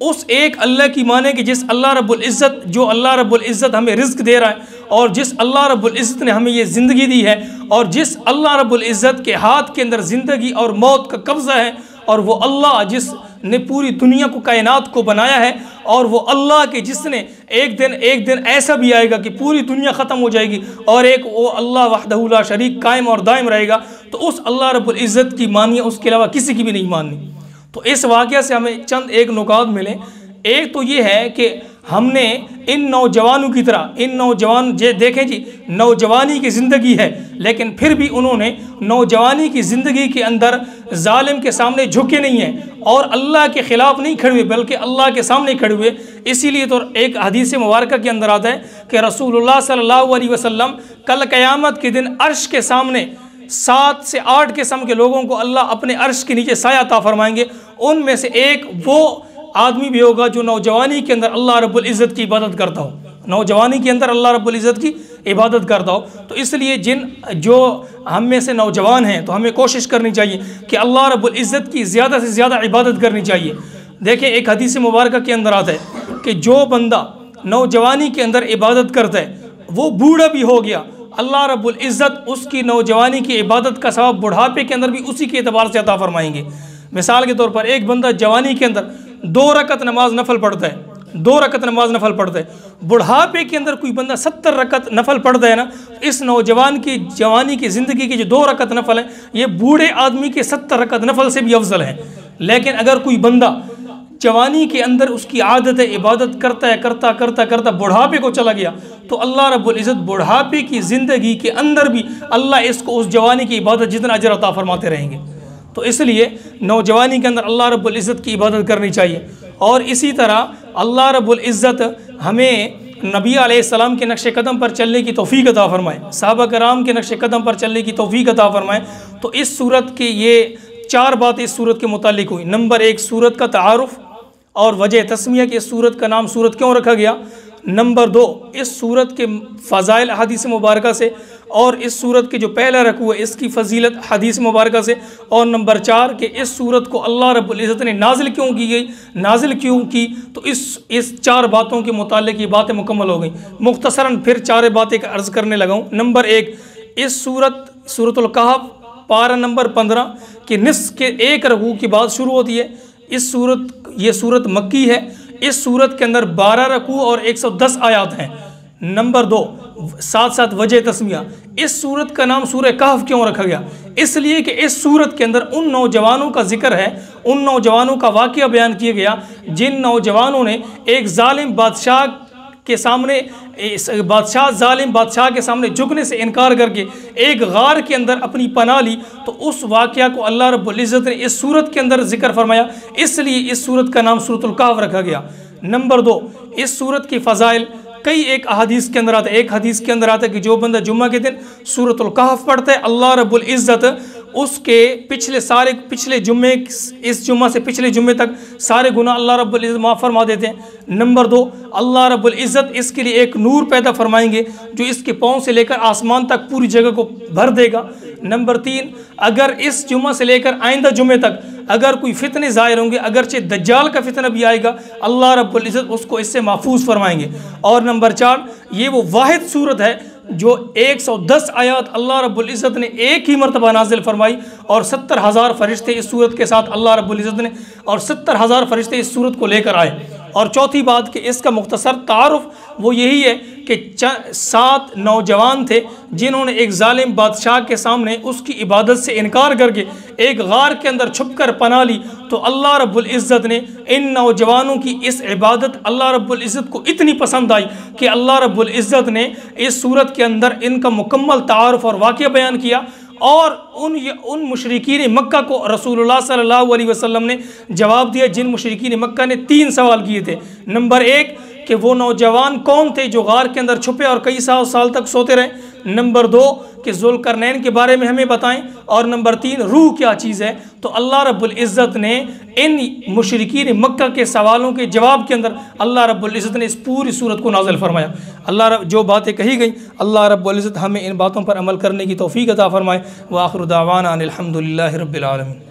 उस एक अल्लाह की मानेंगे जिस अल्लाह रब्बुल इज़्ज़त, जो अल्लाह रब्बुल इज़्ज़त हमें रिज़्क़ दे रहा है और जिस अल्लाह रब्बुल इज़्ज़त ने हमें ये ज़िंदगी दी है और जिस अल्लाह रब्बुल इज़्ज़त के हाथ के अंदर ज़िंदगी और मौत का कब्ज़ा है और वो अल्लाह जिसने पूरी दुनिया को, कायनात को बनाया है, और वो अल्लाह के जिसने एक दिन ऐसा भी आएगा कि पूरी दुनिया ख़त्म हो जाएगी और एक वो अल्लाह वहदहू ला शरीक कायम और दायम रहेगा, तो उस अल्लाह रब्बुल इज़्ज़त की मानिए, उसके अलावा किसी की भी नहीं माननी। तो इस वाक़या से हमें चंद एक नुकात मिले। एक तो ये है कि हमने इन नौजवानों की तरह, इन नौजवान देखें जी, नौजवानी की ज़िंदगी है, लेकिन फिर भी उन्होंने नौजवानी की ज़िंदगी के अंदर जालिम के सामने झुके नहीं हैं और अल्लाह के ख़िलाफ़ नहीं खड़े हुए, बल्कि अल्लाह के सामने खड़े हुए। इसीलिए तो एक हदीस मुबारक के अंदर आता है कि रसूलुल्लाह सल्लल्लाहु अलैहि वसल्लम कल क़यामत के दिन अर्श के सामने 7 से 8 किस्म के लोगों को अल्लाह अपने अर्श के नीचे साया अता फरमाएंगे। उनमें से एक वो आदमी भी होगा जो नौजवानी के अंदर अल्लाह रब्बुल इज़्ज़त की इबादत करता हो, नौजवानी के अंदर अल्लाह रब्बुल इज़्ज़त की इबादत करता हो। तो इसलिए जो हम में से नौजवान हैं, तो हमें कोशिश करनी चाहिए कि अल्लाह रब्बुल इज़्ज़त की ज़्यादा से ज़्यादा इबादत करनी चाहिए। देखें, एक हदीस मुबारक के अंदर आता है कि जो बंदा नौजवानी के अंदर इबादत करता है, वो बूढ़ा भी हो गया, अल्लाह रब्बुल इज़्ज़त उसकी नौजवानी की इबादत का सवाब बुढ़ापे के अंदर भी उसी के एतबार से अता फरमाएंगे। मिसाल के तौर पर एक बंदा जवानी के अंदर 2 रकत नमाज नफल पढ़ता है, 2 रकत नमाज नफल पढ़ता है, बुढ़ापे के अंदर कोई बंदा 70 रकत नफल पढ़ता है ना, इस नौजवान की जवानी की ज़िंदगी के जो 2 रकत नफल है, ये बूढ़े आदमी के 70 रकत नफल से भी अफजल है। लेकिन अगर कोई बंदा जवानी के अंदर उसकी आदत है, इबादत करता है, करता करता करता बुढ़ापे को चला गया, तो अल्लाह रब्बुल इज़्ज़त बुढ़ापे की ज़िंदगी के अंदर भी अल्लाह इसको उस जवानी की इबादत जितना अजर अता फरमाते रहेंगे। तो इसलिए नौजवानी के अंदर अल्लाह रब्बुल इज़्ज़त की इबादत करनी चाहिए। और इसी तरह अल्लाह रब्बुल इज़्ज़त हमें नबी अलैहिस्सलाम के नक्श कदम पर चलने की तौफ़ीक अता फरमाए, सहाबा कराम के नक्श कदम पर चलने की तौफ़ीक अता फरमाए। तो इस सूरत के ये 4 बातें इस सूरत के मुतालिक हुई। नंबर 1, सूरत का तारुफ़ और वजह तस्मिया कि इस सूरत का नाम सूरत क्यों रखा गया। नंबर 2, इस सूरत के फ़ज़ाइल हदीस मुबारक से, और इस सूरत के जो पहला रकू है इसकी फ़जीलत हदीस मुबारक से। और नंबर 4 कि इस सूरत को अल्लाह रब्बुल इज़्ज़त ने नाजिल क्यों की गई, नाजिल क्यों की। तो इस 4 बातों के मुतालिक ये बातें मुकम्मल हो गई। मुख्तसरन फिर 4 बातें अर्ज़ करने लगा हूँ। नंबर 1, इस सूरतुल कहफ पारा नंबर 15 के निस्फ़ के 1 रकू के बाद शुरू होती है। ये सूरत मक्की है। इस सूरत के अंदर 12 रकू और 110 आयात हैं। नंबर 2, साथ साथ वजह तस्मिया, इस सूरत का नाम सूरह कहफ क्यों रखा गया। इसलिए कि इस सूरत के अंदर उन नौजवानों का जिक्र है, उन नौजवानों का वाक़या बयान किया गया जिन नौजवानों ने एक जालिम बादशाह के सामने, जालिम बादशाह के सामने झुकने से इनकार करके एक गार के अंदर अपनी पनाह ली। तो उस वाक़या को अल्लाह रब्बुल इज़्ज़त ने इस सूरत के अंदर जिक्र फरमाया, इसलिए इस सूरत का नाम सूरतुल कहफ रखा गया। नंबर 2, इस सूरत की फ़ज़ाइल कई एक हदीस के अंदर आता है। एक हदीस के अंदर आता है कि जो बंदा जुम्मा के दिन सूरतुल कहफ पढ़ता है, अल्लाह रब्बुल इज़्ज़त उसके पिछले जुम्मे, इस जुम्मा से पिछले जुम्मे तक सारे गुनाह अल्लाह रब्बुल इज़्ज़त माफ़ फरमा देते हैं। नंबर 2, अल्लाह रब्बुल इज़्ज़त इसके लिए एक नूर पैदा फरमाएंगे जो इसके पाँव से लेकर आसमान तक पूरी जगह को भर देगा। नंबर 3, अगर इस जुम्मा से लेकर आइंदा जुम्मे तक अगर कोई फितने ज़ाहिर होंगे, अगरचे दज्जाल का फितना भी आएगा, अल्लाह रब्बुल इज़्ज़त उसको इससे महफूज फरमाएंगे। और नंबर 4, ये वो वाहिद सूरत है जो 110 आयात अल्लाह रब्बुल इज़्ज़त ने एक ही मरतबा नाजिल फरमाई और 70,000 फरिश्ते इस सूरत के साथ अल्लाह रब्बुल इज़्ज़त ने, और 70,000 फरिश्ते इस सूरत को लेकर आए। और चौथी बात कि इसका मुख्तसर तारुफ वो यही है कि 7 नौजवान थे जिन्होंने एक जालिम बादशाह के सामने उसकी इबादत से इनकार करके एक गार के अंदर छुप कर पनाह ली। तो अल्लाह रब्बुल इज़्ज़त ने इन नौजवानों की इस इबादत अल्लाह रब्बुल इज़्ज़त को इतनी पसंद आई कि अल्लाह रब्बुल इज़्ज़त ने इस सूरत के अंदर इनका मुकम्मल तारुफ और वाक़या बयान किया। और उन मुशरिकीन मक्का को रसूलुल्लाह सल्लल्लाहु अलैहि वसल्लम ने जवाब दिया जिन मुशरिकीन मक्का ने 3 सवाल किए थे। नंबर 1 कि वो नौजवान कौन थे जो गार के अंदर छुपे और कई साल तक सोते रहे। नंबर 2 कि ज़ुल्करनैन के बारे में हमें बताएं। और नंबर 3 रूह क्या चीज़ है। तो अल्लाह रब्बुल इज़्ज़त ने इन मुशरिकीन मक्का के सवालों के जवाब के अंदर अल्लाह रब्बुल इज़्ज़त ने इस पूरी सूरत को नाज़िल फरमाया। जो बातें कही गई अल्लाह रब्बुल इज़्ज़त हमें इन बातों पर अमल करने की तौफ़ीक़ अता फ़रमाए। व आख़िरु दावाना अनिल हम्दुलिल्लाहि रब्बिल आलमीन।